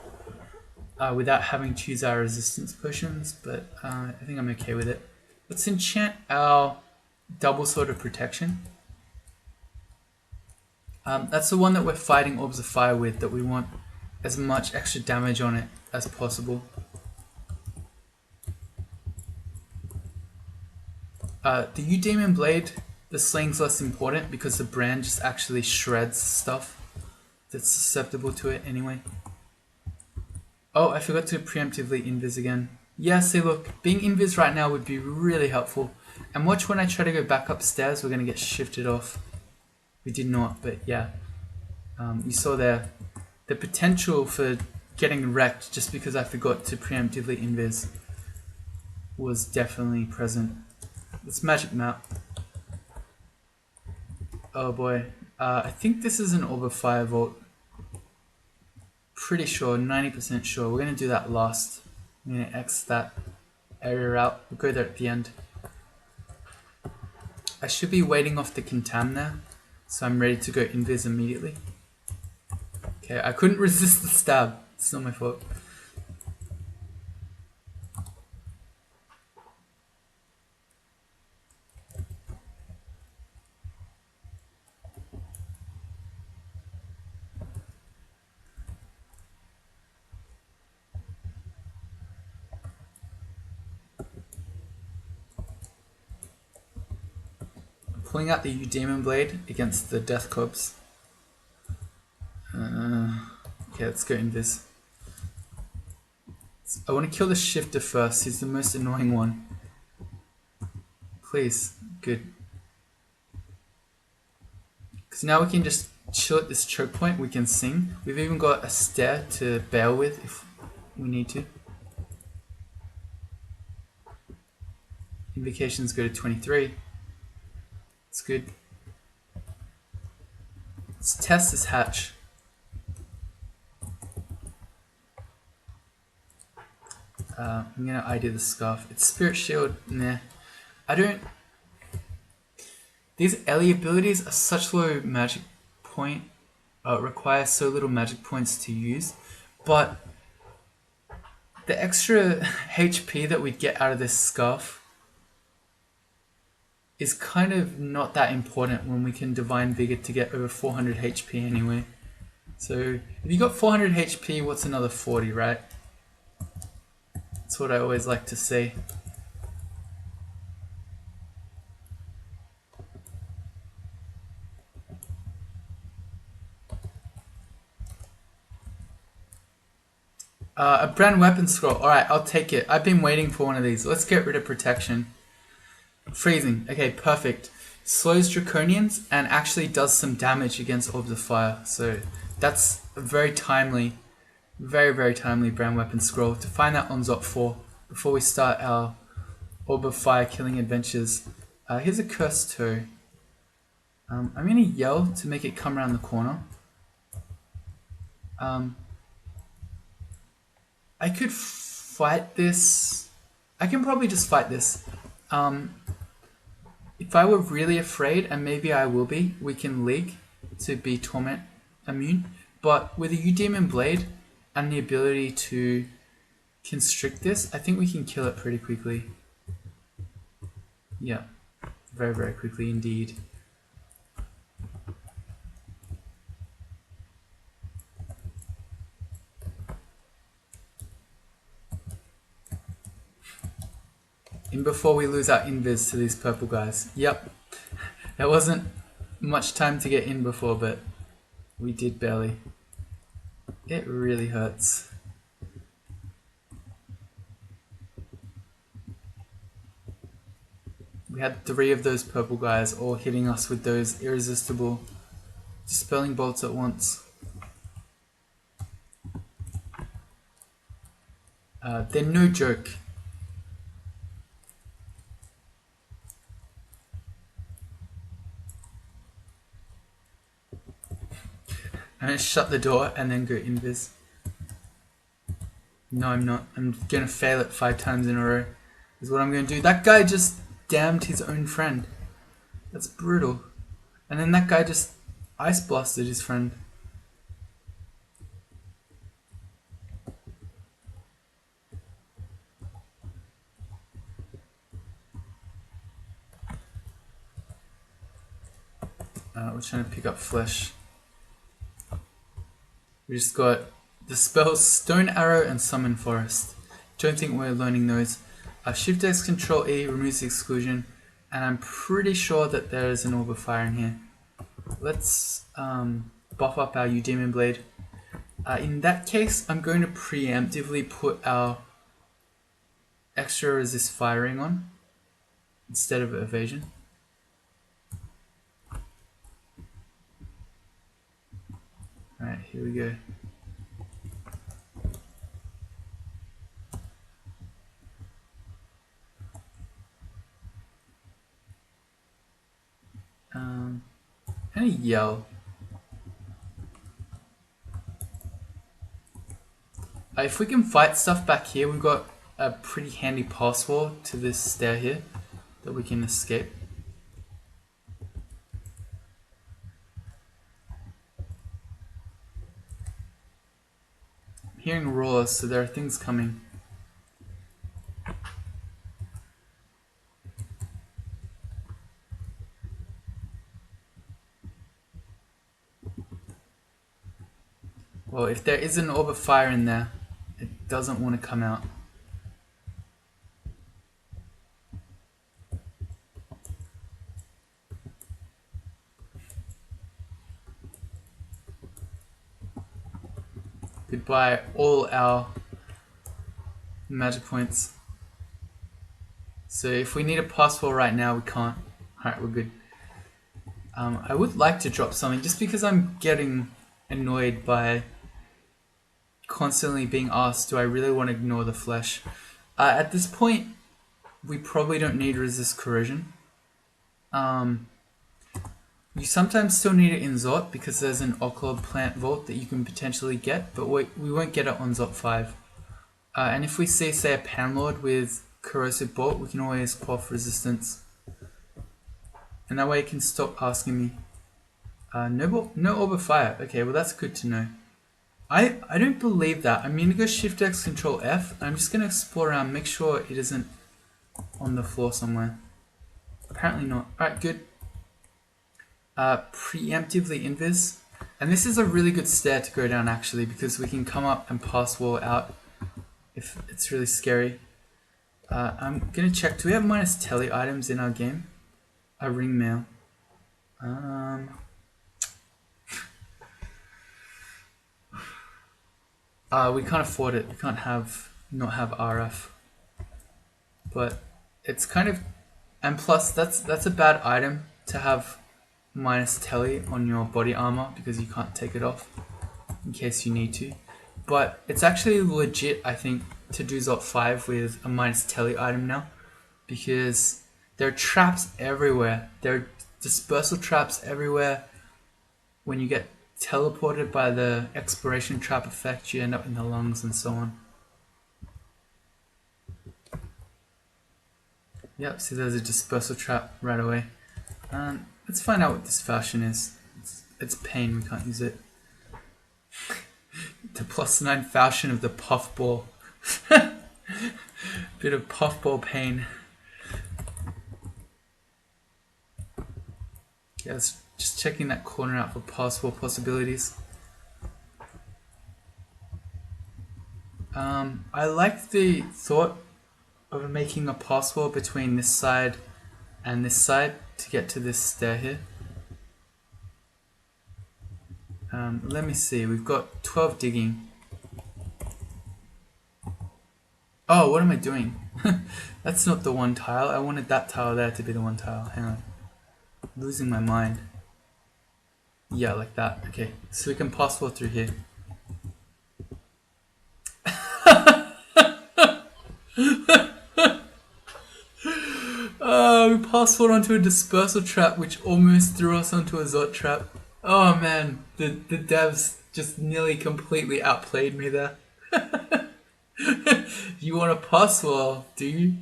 without having to use our resistance potions, but I think I'm okay with it. Let's enchant our double sword of protection. That's the one that we're fighting Orbs of Fire with, that we want as much extra damage on it as possible. The Demon Blade, the sling's less important because the brand just actually shreds stuff that's susceptible to it anyway. Oh, I forgot to preemptively invis again. Yeah, see look, being invis right now would be really helpful. And watch when I try to go back upstairs, we're going to get shifted off. We did not, but yeah. You saw there the potential for getting wrecked just because I forgot to preemptively invis was definitely present. Let's magic map. Oh boy. I think this is an Orb of Fire vault. Pretty sure, 90% sure. We're going to do that last. I'm going to X that area out. We'll go there at the end. I should be waiting off the contam now, so I'm ready to go invis immediately. Okay, I couldn't resist the stab. It's not my fault. I'm pulling out the Demon Blade against the Death Corpse. Okay, let's go invis. I want to kill the shifter first. He's the most annoying one. Please. Good. Because now we can just chill at this choke point. We can sing. We've even got a stair to bail with if we need to. Invocations go to 23. It's good. Let's test this hatch. I'm gonna ID the scarf. It's Spirit Shield. Nah. I don't. These Ellie abilities are such low magic point. Require so little magic points to use. But the extra HP that we'd get out of this scarf is kind of not that important when we can Divine Vigor to get over 400 HP anyway. So if you got 400 HP, what's another 40, right? That's what I always like to say. A brand weapon scroll. Alright, I'll take it. I've been waiting for one of these. Let's get rid of protection. Freezing. Okay, perfect. Slows Draconians and actually does some damage against Orbs of Fire. So that's a very timely, very timely brand weapon scroll to find that on Zop 4 before we start our Orb of Fire killing adventures. Here's a Cursed Toe. I'm going to yell to make it come around the corner. I could fight this. I can probably just fight this. If I were really afraid, and maybe I will be, we can League to be Torment immune. But with a Demon Blade and the ability to constrict this, I think we can kill it pretty quickly. Yeah, very quickly indeed. In before we lose our invis to these purple guys. Yep, there wasn't much time to get in before, but we did barely. It really hurts. We had 3 of those purple guys all hitting us with those irresistible dispelling bolts at once. They're no joke. I'm gonna shut the door and then go invis. No, I'm not. I'm gonna fail it 5 times in a row. Is what I'm gonna do. That guy just damned his own friend. That's brutal. And then that guy just ice blasted his friend. We're trying to pick up flesh. We just got the spells Stone Arrow and Summon Forest. Don't think we're learning those. Shift X Control E removes the exclusion, and I'm pretty sure that there is an Orb of Fire in here. Let's buff up our Demon Blade. In that case, I'm going to preemptively put our extra resist firing on instead of evasion. Alright, here we go. I'm gonna yell. If we can fight stuff back here, we've got a pretty handy pass wall to this stair here that we can escape. hearing roars, so there are things coming. Well, if there is an Orb of Fire in there, it doesn't want to come out. Goodbye all our magic points. So if we need a password right now, we can't. Alright, we're good. I would like to drop something just because I'm getting annoyed by constantly being asked, do I really want to ignore the flesh? At this point, we probably don't need resist corrosion. You sometimes still need it in Zot because there's an Occlud plant vault that you can potentially get, but we won't get it on Zot 5. And if we see, say, a Panlord with corrosive bolt, we can always quaff resistance. And that way it can stop asking me. No Orb of Fire. Okay, well that's good to know. I don't believe that. I'm going to go Shift X Control F. I'm just going to explore around, make sure it isn't on the floor somewhere. Apparently not. Alright, good. Preemptively invis. And this is a really good stair to go down actually, because we can come up and pass wall out if it's really scary. I'm going to check, do we have minus telly items in our game? A ring mail. We can't afford it. We can't not have RF. But it's kind of, and plus that's a bad item to have minus telly on your body armor because you can't take it off in case you need to. But it's actually legit, I think, to do Zot 5 with a minus telly item now, because there are traps everywhere. There are dispersal traps everywhere. When you get teleported by the expiration trap effect, you end up in the lungs and so on. Yep, see there's a dispersal trap right away. Let's find out what this fashion is. It's pain, we can't use it. The +9 fashion of the puffball. Bit of puffball pain. Yes, just checking that corner out for password possibilities. I like the thought of making a password between this side and this side to get to this stair here. Let me see, we've got 12 digging. Oh, what am I doing? That's not the one tile. I wanted that tile there to be the one tile. Hang on. Losing my mind. Yeah, like that. Okay, so we can password through here. We password onto a dispersal trap which almost threw us onto a Zot trap. Oh man, the devs just nearly completely outplayed me there. You want a password, do you?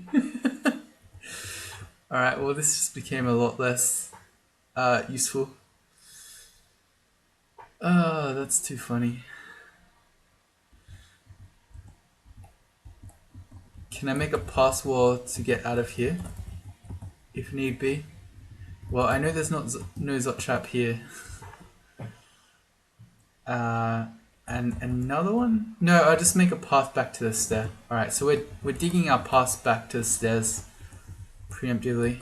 Alright, well this just became a lot less useful. Oh, that's too funny. Can I make a password to get out of here? If need be. Well, I know there's no Zot trap here. And another one? No, I'll just make a path back to the stair. Alright, so we're digging our path back to the stairs preemptively.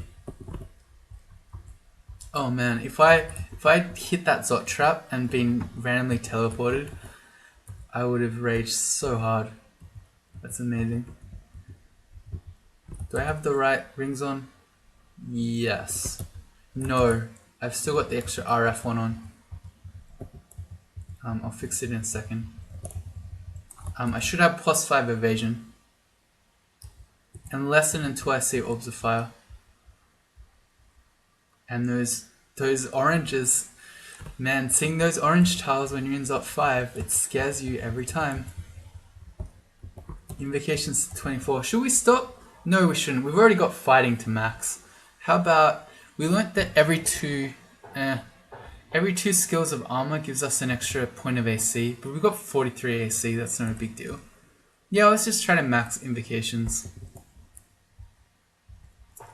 Oh man, if I hit that Zot trap and been randomly teleported, I would have raged so hard. That's amazing. Do I have the right rings on? Yes. No, I've still got the extra RF one on. I'll fix it in a second. I should have +5 evasion. Unless and until I see Orbs of Fire. And those oranges, man, seeing those orange tiles when you're in Zot 5, it scares you every time. Invocations 24. Should we stop? No, we shouldn't. We've already got fighting to max. How about, we learnt that every 2 Every 2 skills of armor gives us an extra point of AC, but we've got 43 AC, that's not a big deal. Yeah, let's just try to max invocations.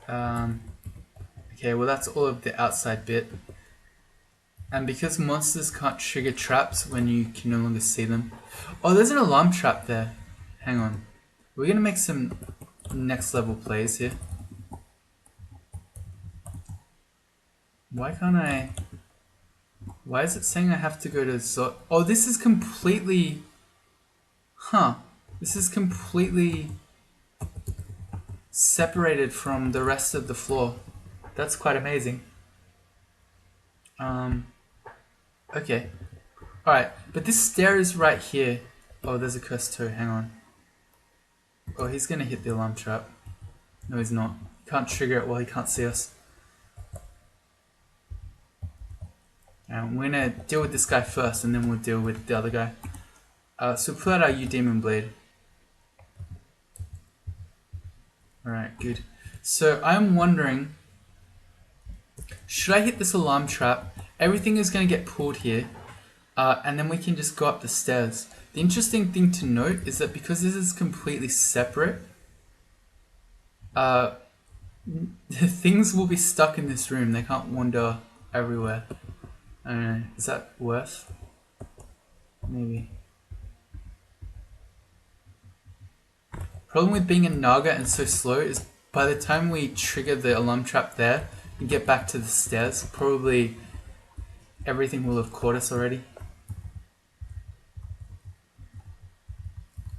Okay, well that's all of the outside bit. And because monsters can't trigger traps when you can no longer see them. Oh, there's an alarm trap there. Hang on. We're gonna make some next level plays here. Why can't I... Why is it saying I have to go to Zot? Oh, this is completely... Huh. This is completely separated from the rest of the floor. That's quite amazing. Okay. Alright, but this stair is right here. Oh, there's a cursed toe, hang on. Oh, he's gonna hit the alarm trap. No, he's not. He can't trigger it while he can't see us. And we're gonna deal with this guy first, and then we'll deal with the other guy. So pull out our U-Demon Blade. Alright, good. So I'm wondering, should I hit this alarm trap? Everything is going to get pulled here, and then we can just go up the stairs. The interesting thing to note is that because this is completely separate, things will be stuck in this room. They can't wander everywhere. I don't know, is that worth? Maybe. Problem with being a Naga and so slow is by the time we trigger the alarm trap there and get back to the stairs, probably everything will have caught us already.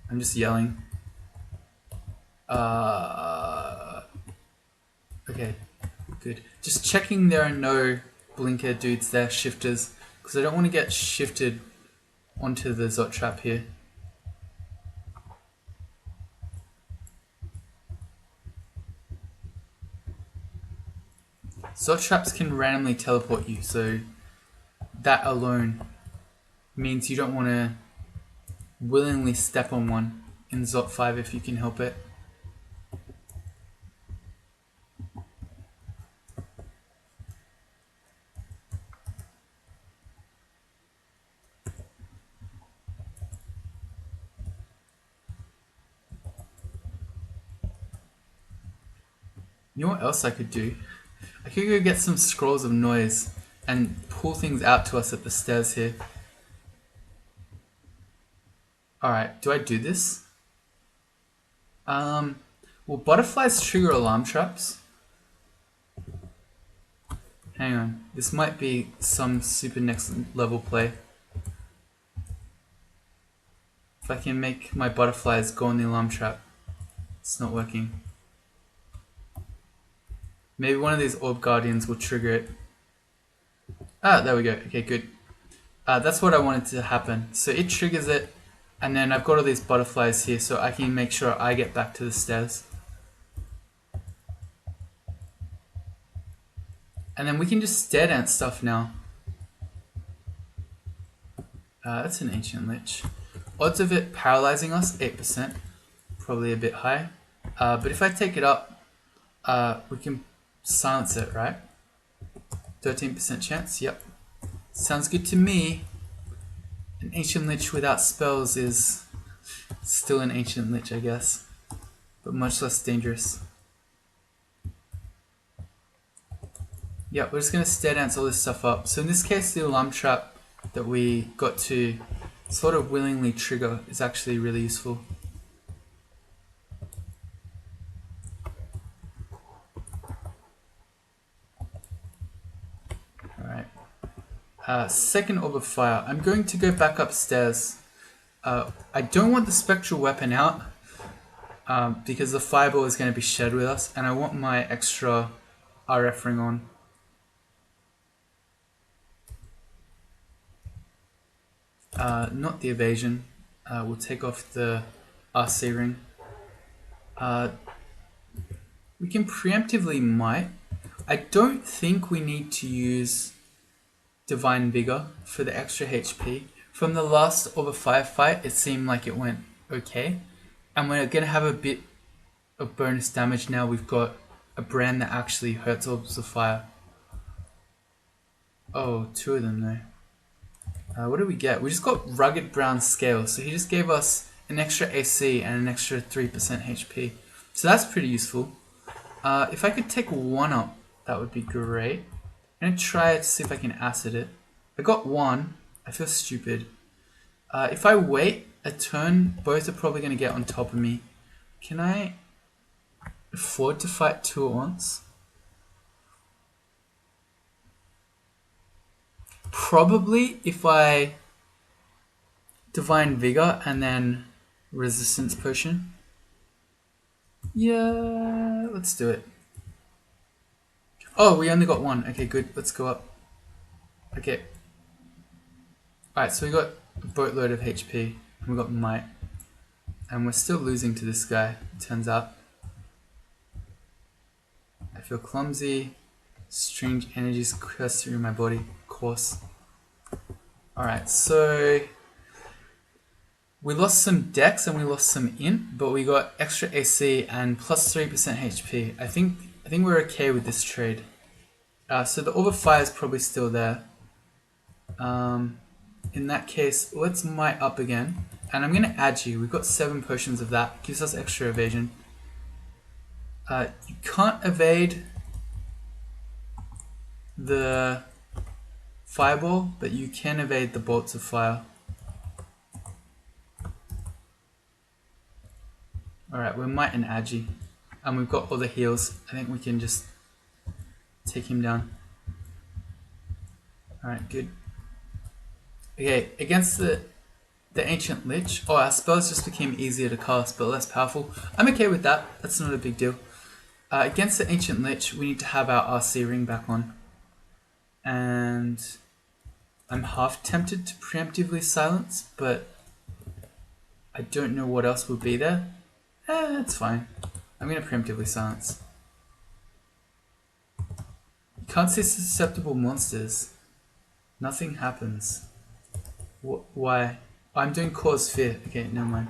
I'm just yelling. Okay, good. Just checking there are no blinker dudes there, shifters, because I don't want to get shifted onto the Zot trap here. Zot traps can randomly teleport you, so that alone means you don't want to willingly step on one in Zot 5 if you can help it. You know what else I could do? I could go get some scrolls of noise and pull things out to us at the stairs here. Alright, do I do this? Will butterflies trigger alarm traps? Hang on, this might be some super next level play. If I can make my butterflies go on the alarm trap. It's not working. Maybe one of these orb guardians will trigger it. Ah, there we go. Okay, good. That's what I wanted to happen. So it triggers it, and then I've got all these butterflies here so I can make sure I get back to the stairs. And then we can just stare dance stuff now. That's an ancient lich. Odds of it paralyzing us, 8%. Probably a bit high. But if I take it up, we can silence it, right? 13% chance, yep. Sounds good to me. An ancient lich without spells is still an ancient lich, I guess. But much less dangerous. Yeah, we're just going to stare dance all this stuff up. So in this case, the alarm trap that we got to sort of willingly trigger is actually really useful. Second Orb of Fire. I'm going to go back upstairs. I don't want the spectral weapon out because the fireball is going to be shared with us, and I want my extra RF ring on. Not the evasion. We'll take off the RC ring. We can preemptively might. I don't think we need to use Divine Vigor for the extra HP. From the last Orb of Fire fight, it seemed like it went okay. And we're going to have a bit of bonus damage now. We've got a brand that actually hurts Orbs of Fire. Oh, two of them though. What did we get? We just got rugged brown scale, so he just gave us an extra AC and an extra 3% HP. So that's pretty useful. If I could take one up, that would be great. I'm gonna try to see if I can acid it. I got one. I feel stupid. If I wait a turn, both are probably gonna get on top of me. Can I afford to fight two at once? Probably if I Divine Vigor and then Resistance Potion. Yeah, let's do it. Oh, we only got one. Okay, good. Let's go up. Okay. Alright, so we got a boatload of HP. And we got Might. And we're still losing to this guy, it turns out. I feel clumsy. Strange energies curse through my body. Of course. Alright, so we lost some dex and we lost some int, but we got extra AC and plus 3% HP. I think we're okay with this trade. So the Orb of Fire is probably still there. In that case, let's Might up again. And I'm going to add you. We've got 7 potions of that. Gives us extra evasion. You can't evade the Fireball, but you can evade the Bolts of Fire. Alright, we're Might and Agi. And we've got all the heals. I think we can just take him down. Alright, good. Okay, against the Ancient Lich. Oh, our spells just became easier to cast, but less powerful. I'm okay with that. That's not a big deal. Against the Ancient Lich, we need to have our RC ring back on. And I'm half tempted to preemptively silence, but I don't know what else will be there. It's fine. I'm going to preemptively silence. You can't see susceptible monsters. Nothing happens. Why? I'm doing cause fear. Okay, never mind.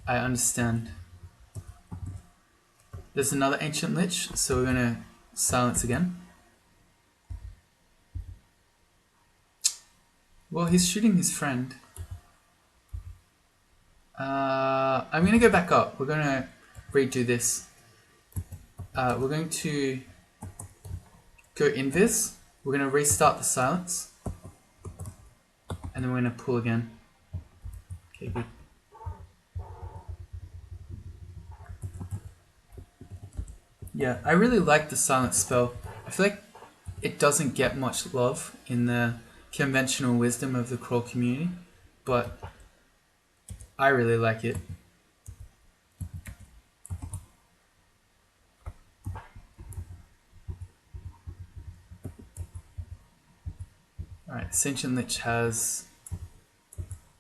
I understand. There's another Ancient Lich, so we're gonna silence again. Well, he's shooting his friend. I'm gonna go back up. We're gonna redo this. We're going to go invis. We're gonna restart the silence. And then we're gonna pull again. Okay, good. Yeah, I really like the silence spell. I feel like it doesn't get much love in the conventional wisdom of the crawl community, but I really like it. Alright, Ancient Lich has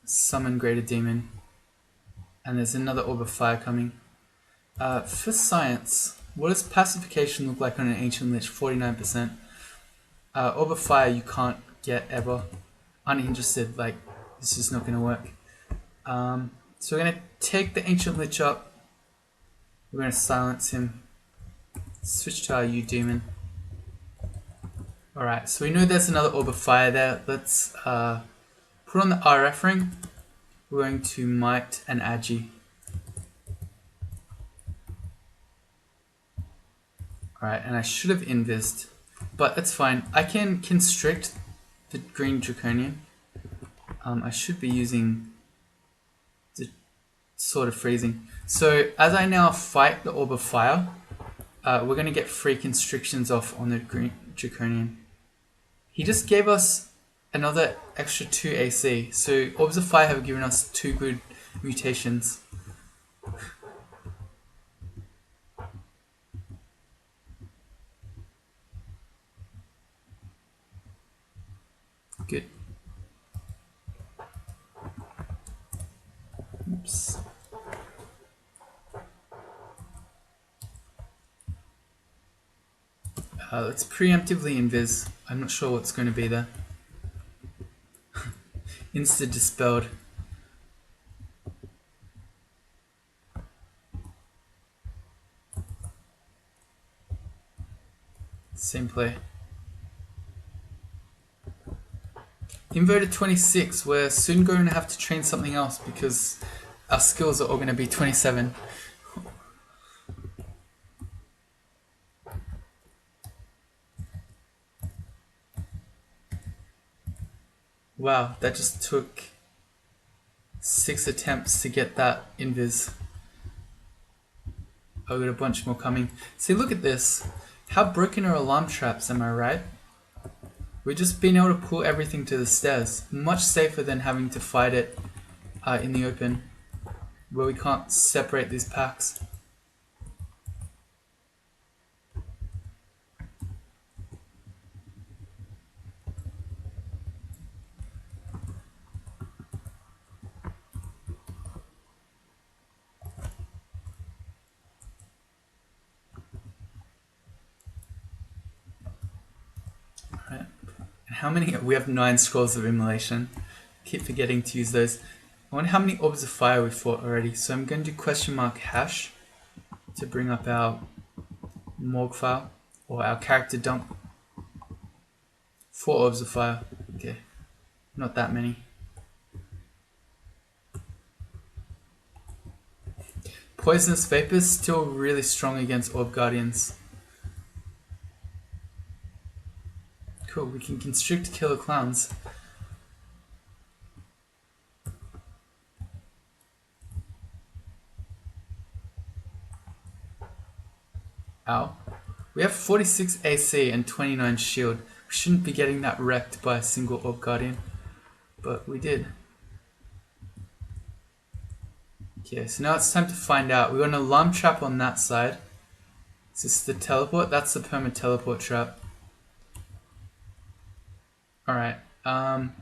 Summon Greater Demon, and there's another Orb of Fire coming. For science, what does pacification look like on an Ancient Lich? 49%. Orb of Fire you can't get ever. Uninterested, like, this is not going to work. So we're going to take the Ancient Lich up. We're going to silence him. Switch to our U-Demon. Alright, so we know there's another Orb of Fire there. Let's put on the RF ring. We're going to Might and Agi. Alright, and I should have invised, but it's fine. I can constrict the green draconian. I should be using the Sword of Freezing. So as I now fight the Orb of Fire, we're going to get free constrictions off on the green draconian. He just gave us another extra 2 AC. So Orbs of Fire have given us 2 good mutations. Good. Oops. Let's preemptively invis. I'm not sure what's going to be there. Insta dispelled. Same play. Inverted 26, we're soon going to have to train something else because our skills are all going to be 27. Wow, that just took 6 attempts to get that invis. I've got a bunch more coming. See, look at this. How broken are alarm traps, am I right? We've just been able to pull everything to the stairs. Much safer than having to fight it in the open, where we can't separate these packs. Alright. And how many? We have 9 scrolls of immolation. Keep forgetting to use those. I wonder how many Orbs of Fire we fought already. So I'm going to do question mark hash to bring up our morgue file or our character dump. 4 Orbs of Fire. Okay, not that many. Poisonous Vapors still really strong against Orb Guardians. Cool, we can constrict killer clowns. Ow. We have 46 AC and 29 shield. We shouldn't be getting that wrecked by a single Orb Guardian, but we did. Okay, so now it's time to find out. We got an alarm trap on that side. Is this the teleport? That's the perma teleport trap. Alright, I'm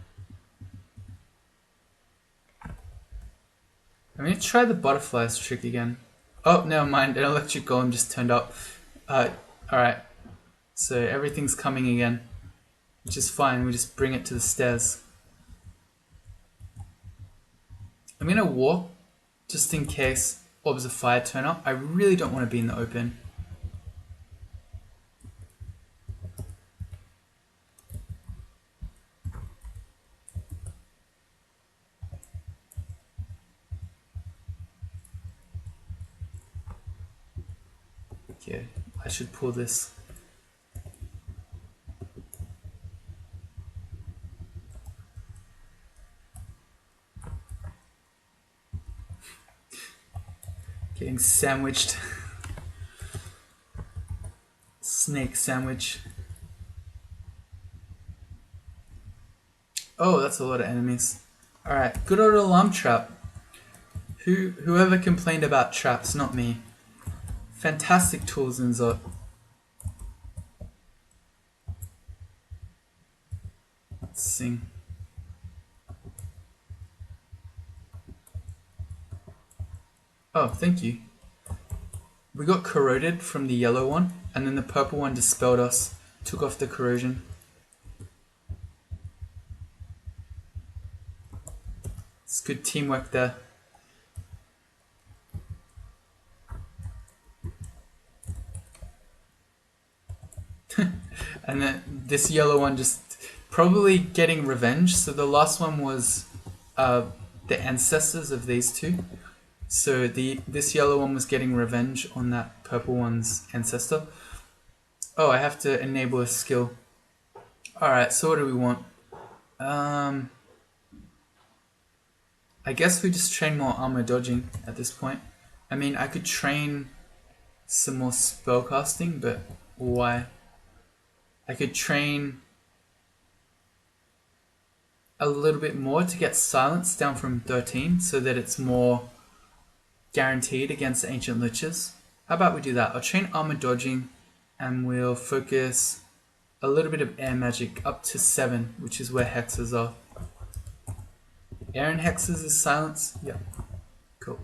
gonna try the butterflies trick again. Oh, never mind, an electric golem just turned up. Alright, so everything's coming again, which is fine. We just bring it to the stairs. I'm gonna walk just in case Orbs of Fire turn up. I really don't want to be in the open. Okay, I should pull this. Getting sandwiched. Snake sandwich. Oh, that's a lot of enemies. Alright, good old alarm trap. Whoever complained about traps, not me. Fantastic tools in Zot. Let's sing. Oh, thank you. We got corroded from the yellow one, and then the purple one dispelled us, took off the corrosion. It's good teamwork there. And then this yellow one just probably getting revenge. So the last one was the ancestors of these two. So this yellow one was getting revenge on that purple one's ancestor. Oh, I have to enable a skill. Alright, so what do we want? I guess we just train more armor dodging at this point. I mean, I could train some more spellcasting, but why? I could train a little bit more to get silence down from 13 so that it's more guaranteed against the ancient liches. How about we do that? I'll train armor dodging and we'll focus a little bit of air magic up to 7, which is where hexes are. Air and hexes is silence? Yeah. Cool.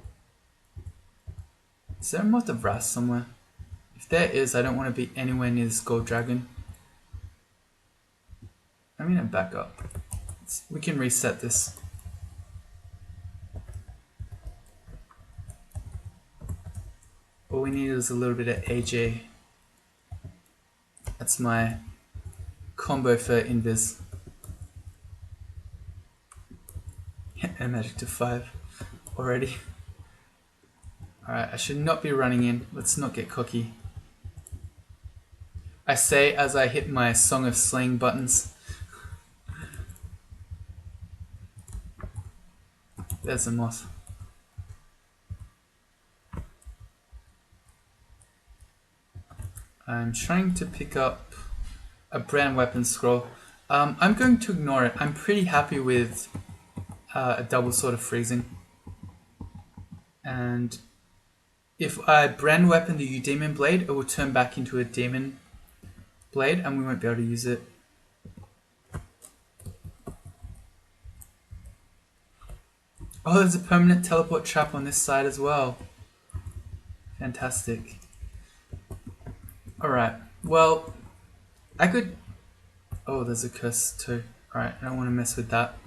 Is there a moth of Wrath somewhere? If there is, I don't want to be anywhere near this gold dragon. I'm gonna back up. We can reset this. All we need is a little bit of AJ That's my combo for invis. And magic to 5 already. Alright, I should not be running in. Let's not get cocky. I say as I hit my Song of Slaying buttons. There's a moth. I'm trying to pick up a brand weapon scroll. I'm going to ignore it. I'm pretty happy with a double sword of freezing. And if I brand weapon the Demon Blade, it will turn back into a demon blade and we won't be able to use it. Oh, there's a permanent teleport trap on this side as well. Fantastic. Alright, well, I could... Oh, there's a curse too. Alright, I don't want to mess with that.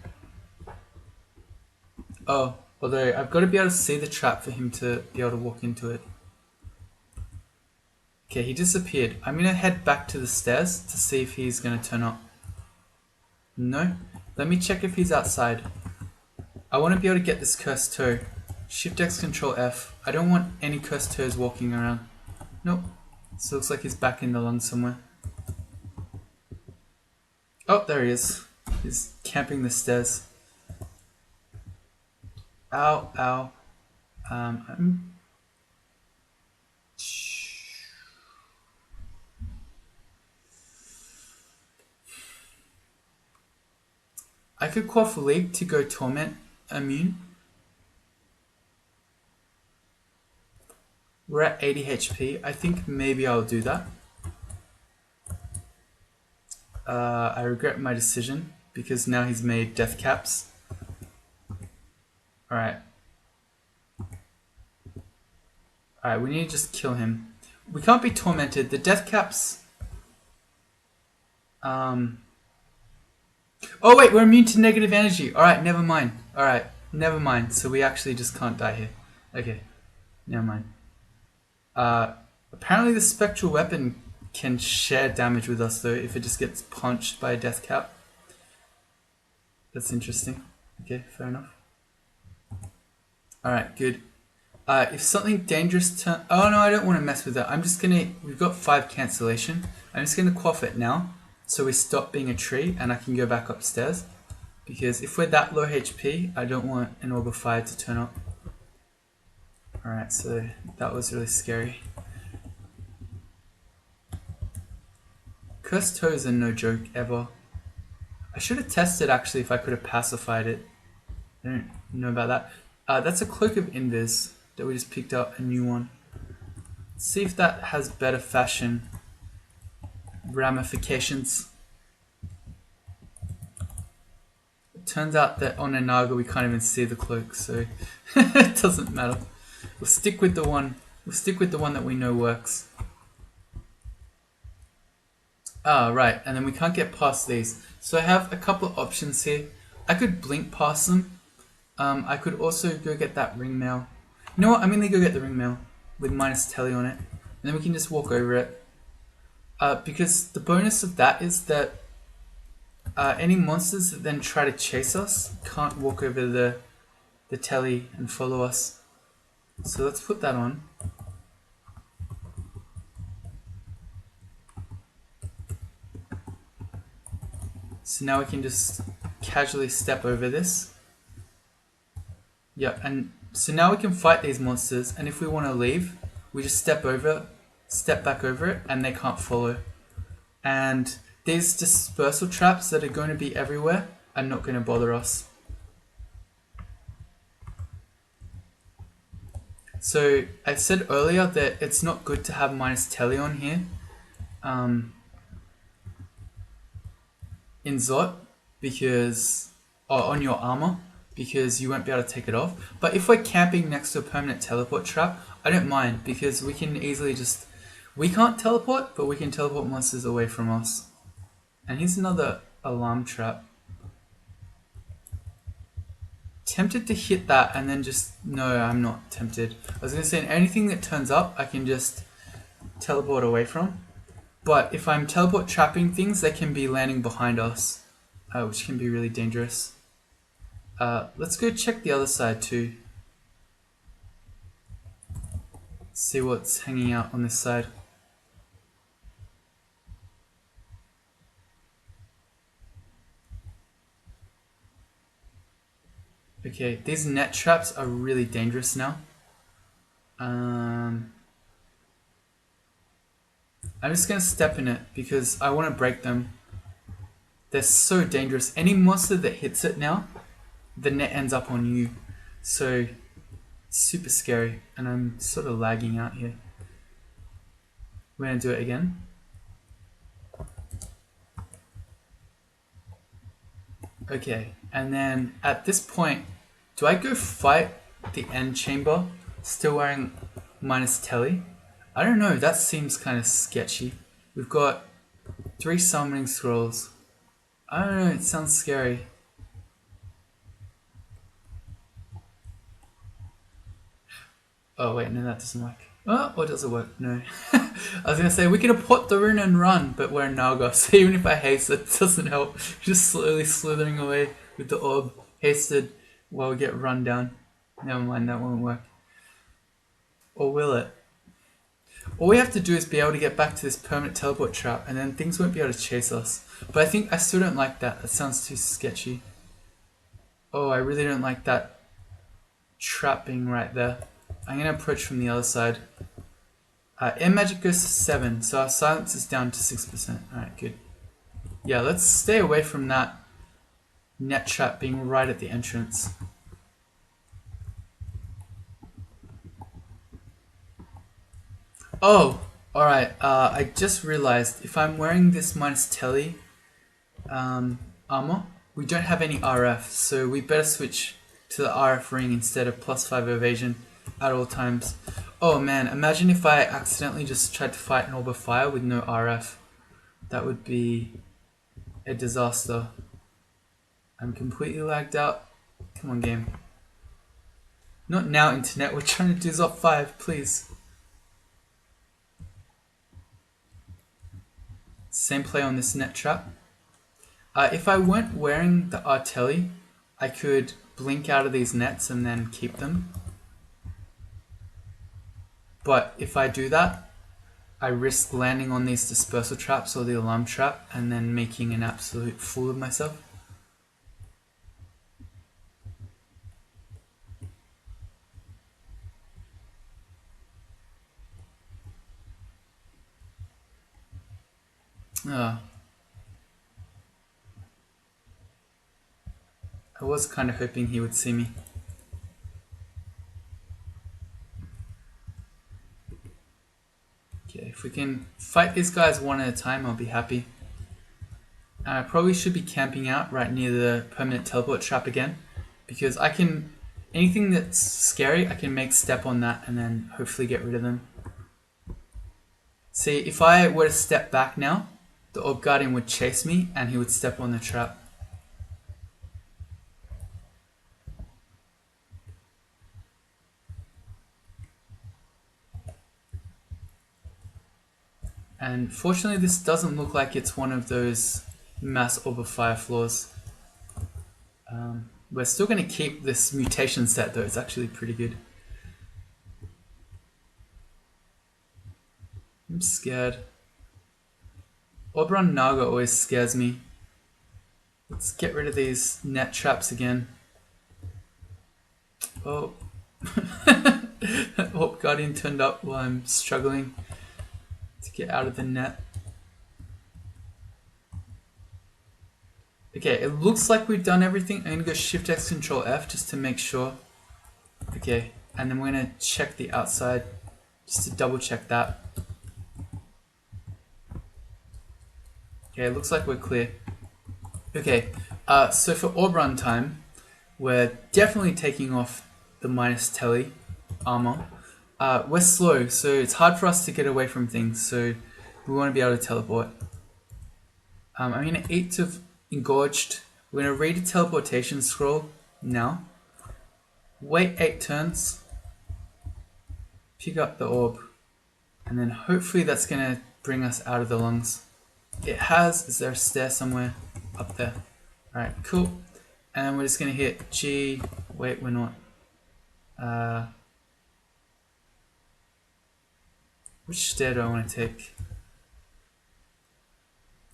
Oh, although I've got to be able to see the trap for him to be able to walk into it. Okay, he disappeared. I'm going to head back to the stairs to see if he's going to turn up. No? Let me check if he's outside. I want to be able to get this cursed toe. Shift X, Control F. I don't want any cursed toes walking around. Nope. So it looks like he's back in the lung somewhere. Oh, there he is. He's camping the stairs. Ow, ow. I could quaff League to go Torment immune. We're at 80 HP. I think maybe I'll do that. I regret my decision because now he's made death caps. Alright. Alright, we need to just kill him. We can't be tormented. The death caps... Oh wait, we're immune to negative energy. Alright, never mind. Alright, never mind. So we actually just can't die here. Okay, never mind. Apparently the spectral weapon can share damage with us though if it just gets punched by a death cap. That's interesting. Okay, fair enough. Alright, good. If something dangerous oh no, I don't want to mess with that. I'm just gonna... We've got 5 cancellation. I'm just gonna quaff it now. So we stop being a tree and I can go back upstairs. Because if we're that low HP, I don't want an Orb of Fire to turn up. Alright, so that was really scary. Cursed toes are no joke ever. I should have tested actually if I could have pacified it. I don't know about that. That's a Cloak of Invis that we just picked up, a new one. Let's see if that has better fashion ramifications. It turns out that on a Naga we can't even see the cloak, so it doesn't matter. We'll stick with the one. We'll stick with the one that we know works. Ah, right, and then we can't get past these. So I have a couple of options here. I could blink past them. I could also go get that ring mail. You know what? I'm gonna go get the ring mail with minus telly on it, and then we can just walk over it. Because the bonus of that is that any monsters that then try to chase us can't walk over the telly and follow us. So let's put that on. So now we can just casually step over this. Yeah, and so now we can fight these monsters, and if we want to leave, we just step back over it, and they can't follow. And these dispersal traps that are going to be everywhere are not going to bother us. So I said earlier that it's not good to have minus telly on here in Zot because, or on your armor, because you won't be able to take it off. But if we're camping next to a permanent teleport trap, I don't mind because we can easily just... We can't teleport, but we can teleport monsters away from us. And here's another alarm trap. Tempted to hit that and then just... No, I'm not tempted. I was going to say anything that turns up, I can just teleport away from. But if I'm teleport trapping things, they can be landing behind us, which can be really dangerous. Let's go check the other side too. See what's hanging out on this side. Okay, these net traps are really dangerous now. I'm just gonna step in it because I want to break them. They're so dangerous. Any monster that hits it now, the net ends up on you. So, super scary. And I'm sort of lagging out here. We're gonna do it again. Okay, and then at this point, do I go fight the end chamber still wearing minus telly? I don't know, that seems kind of sketchy. We've got 3 summoning scrolls. I don't know, it sounds scary. Oh wait, no, that doesn't work. Oh, or does it work? No. I was gonna say we could have put the rune and run, but we're Naga, so even if I haste it, it doesn't help. Just slowly slithering away with the orb. Hasted while we get run down. Never mind, that won't work. Or will it? All we have to do is be able to get back to this permanent teleport trap, and then things won't be able to chase us. But I still don't like that. That sounds too sketchy. Oh, I really don't like that trap being right there. I'm gonna approach from the other side. Air magic goes to 7, so our silence is down to 6%. Alright, good. Yeah, let's stay away from that net trap being right at the entrance. Oh, alright. I just realized if I'm wearing this minus telly armor, we don't have any RF, so we better switch to the RF ring instead of +5 evasion at all times. Oh man, imagine if I accidentally just tried to fight an Orb of Fire with no RF. That would be a disaster. I'm completely lagged out. Come on, game. Not now, internet. We're trying to do Zop 5, please. Same play on this net trap. If I weren't wearing the artelli, I could blink out of these nets and then keep them. But if I do that, I risk landing on these dispersal traps or the alarm trap and then making an absolute fool of myself. Oh. I was kind of hoping he would see me. Okay, if we can fight these guys one at a time, I'll be happy. I probably should be camping out right near the permanent teleport trap again, because I can, anything that's scary, I can make step on that and then hopefully get rid of them. See, if I were to step back now, the Orb Guardian would chase me and he would step on the trap. And fortunately this doesn't look like it's one of those mass Orb of Fire floors. We're still going to keep this mutation set though, it's actually pretty good. I'm scared. Oberon Naga always scares me. Let's get rid of these net traps again. Oh. Orb Guardian turned up while I'm struggling to get out of the net. Okay, it looks like we've done everything. I'm gonna go Shift X Control F just to make sure. Okay, and then we're gonna check the outside just to double check that. Okay, it looks like we're clear. Okay, so for orb run time, we're definitely taking off the minus telly armor. We're slow, so it's hard for us to get away from things, so we want to be able to teleport. I'm going to eat to engorged. We're going to read a teleportation scroll now. Wait 8 turns. Pick up the orb. And then hopefully that's going to bring us out of the lungs. It has. Is there a stair somewhere? Up there. Alright, cool. And we're just going to hit G. Wait, we're not. Which stair do I want to take?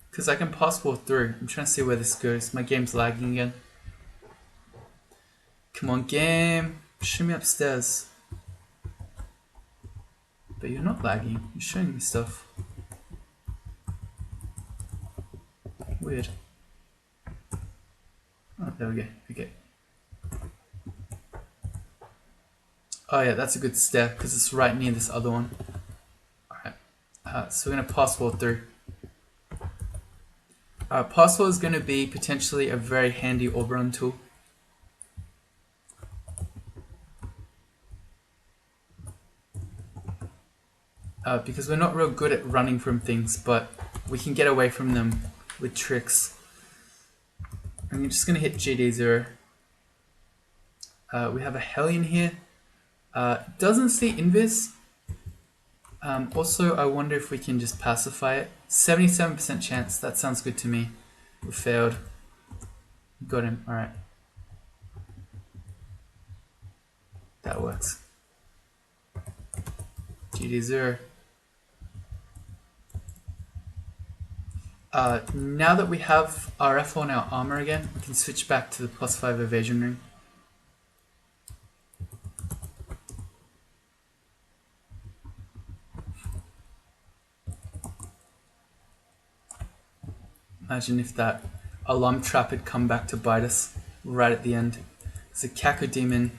Because I can passport through. I'm trying to see where this goes. My game's lagging again. Come on, game. Show me upstairs. But you're not lagging. You're showing me stuff. Weird. Oh, there we go. Okay. Oh yeah, that's a good stair because it's right near this other one. Alright. So we're going to passport through. Passport is going to be potentially a very handy orb run tool. Because we're not real good at running from things, but we can get away from them with tricks. I'm just going to hit GD0. We have a Hellion here. Doesn't see invis. Also, I wonder if we can just pacify it. 77% chance. That sounds good to me. We failed. Got him. Alright. That works. GD0. Now that we have RF on our armor again, we can switch back to the +5 evasion ring. Imagine if that alarm trap had come back to bite us right at the end. It's a Cacodemon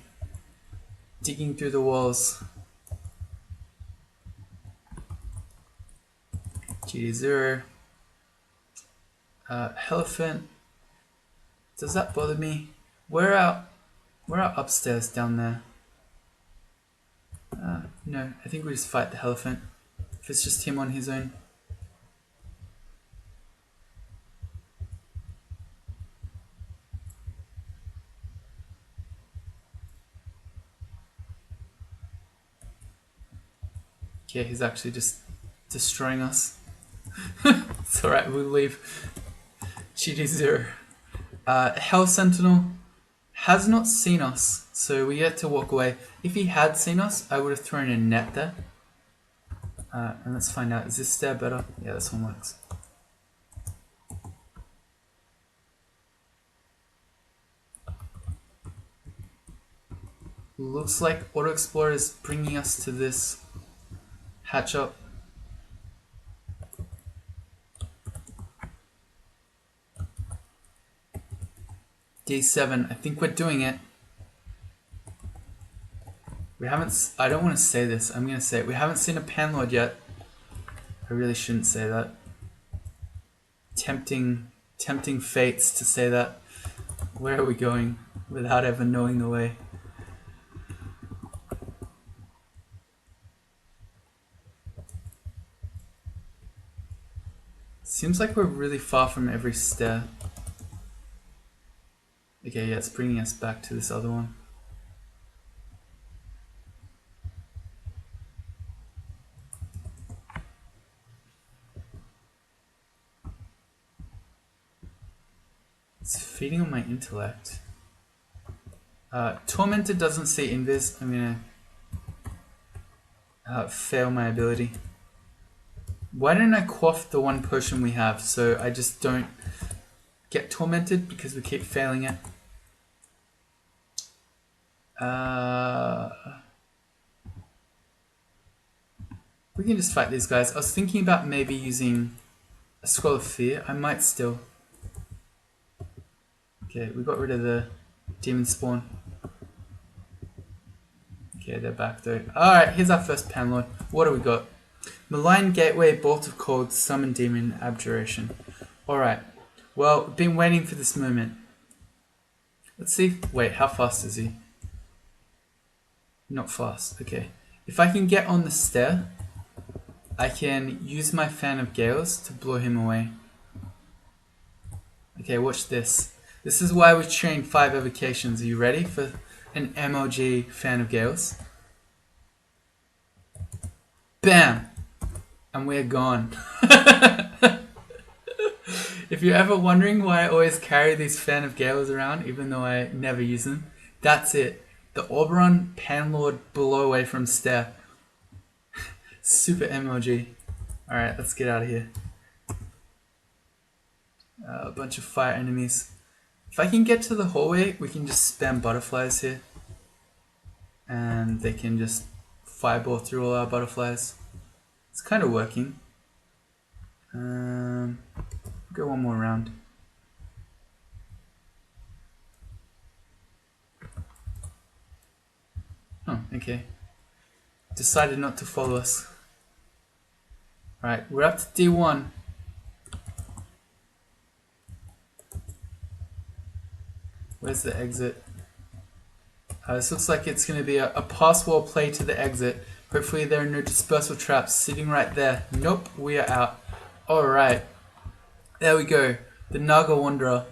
digging through the walls. GD0. Elephant. Does that bother me? We're out upstairs down there. No, I think we just fight the elephant. If it's just him on his own. Yeah, he's actually just destroying us. It's alright, we'll leave. GD0. Hell Sentinel has not seen us, so we get to walk away. If he had seen us, I would have thrown a net there. And let's find out, is this stair better? Yeah, this one works. Looks like Auto Explorer is bringing us to this hatch up. D7, I think we're doing it. We haven't, I don't want to say this, I'm going to say it. We haven't seen a Panlord yet. I really shouldn't say that. Tempting fates to say that. Where are we going without ever knowing the way? Seems like we're really far from every stair. Okay, yeah, it's bringing us back to this other one. It's feeding on my intellect. Tormented doesn't see invis. I'm gonna fail my ability. Why don't I quaff the one potion we have so I just don't get tormented because we keep failing it? We can just fight these guys. I was thinking about maybe using a Scroll of Fear. I might still. Okay, we got rid of the demon spawn. Okay, they're back though. Alright, here's our first Panlord. What do we got? Malign Gateway, Bolt of Cold, Summon Demon, Abjuration. Alright, well, been waiting for this moment. Let's see. Wait, how fast is he? Not fast, okay. If I can get on the stair, I can use my Fan of Gales to blow him away. Okay, watch this. This is why we trained 5 evocations. Are you ready for an MLG Fan of Gales? Bam! and we're gone. If you're ever wondering why I always carry these Fan of Gales around, even though I never use them, that's it. The Oberon Panlord blow away from Stare. Super MLG. Alright, let's get out of here. A bunch of fire enemies. If I can get to the hallway, we can just spam butterflies here. And they can just fireball through all our butterflies. It's kind of working. Go one more round. Oh, okay. Decided not to follow us. Alright, we're up to D1. Where's the exit? This looks like it's going to be a pass wall play to the exit. Hopefully there are no dispersal traps sitting right there. Nope, we are out. Alright. There we go. The Naga Wanderer.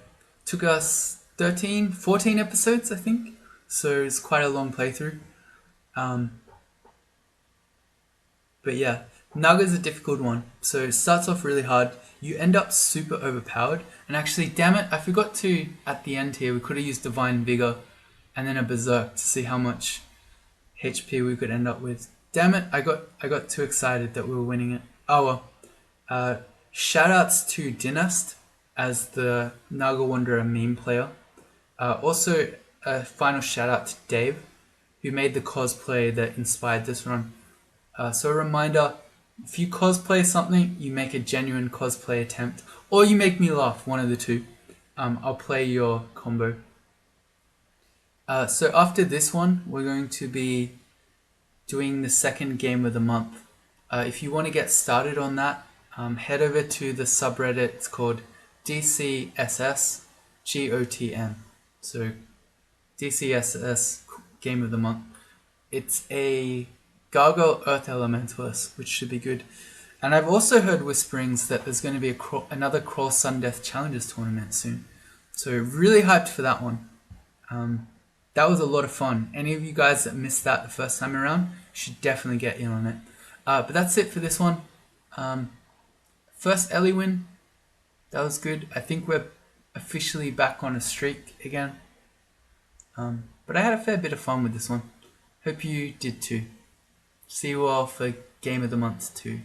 Took us 13, 14 episodes, I think. So it's quite a long playthrough. But yeah, Naga's a difficult one. So it starts off really hard. You end up super overpowered. And actually, damn it, I forgot to, at the end here, we could have used Divine Vigor and then a Berserk to see how much HP we could end up with. Damn it, I got too excited that we were winning it. Oh well. Shoutouts to Dynast as the Naga Wanderer meme player. Also, a final shout out to Dave, who made the cosplay that inspired this run. So a reminder, if you cosplay something, you make a genuine cosplay attempt, or you make me laugh, one of the two. I'll play your combo. So after this one, we're going to be doing the second game of the month. If you want to get started on that, head over to the subreddit. It's called DCSS GOTM. So DCSS Game of the Month. It's a Gargoyle Earth Elementalist, which should be good. And I've also heard whisperings that there's going to be another Crawl Sun Death Challenges tournament soon. So really hyped for that one. That was a lot of fun. Any of you guys that missed that the first time around should definitely get in on it. But that's it for this one. First Ellie win. That was good. I think we're officially back on a streak again. But I had a fair bit of fun with this one. Hope you did too. See you all for Game of the Month too.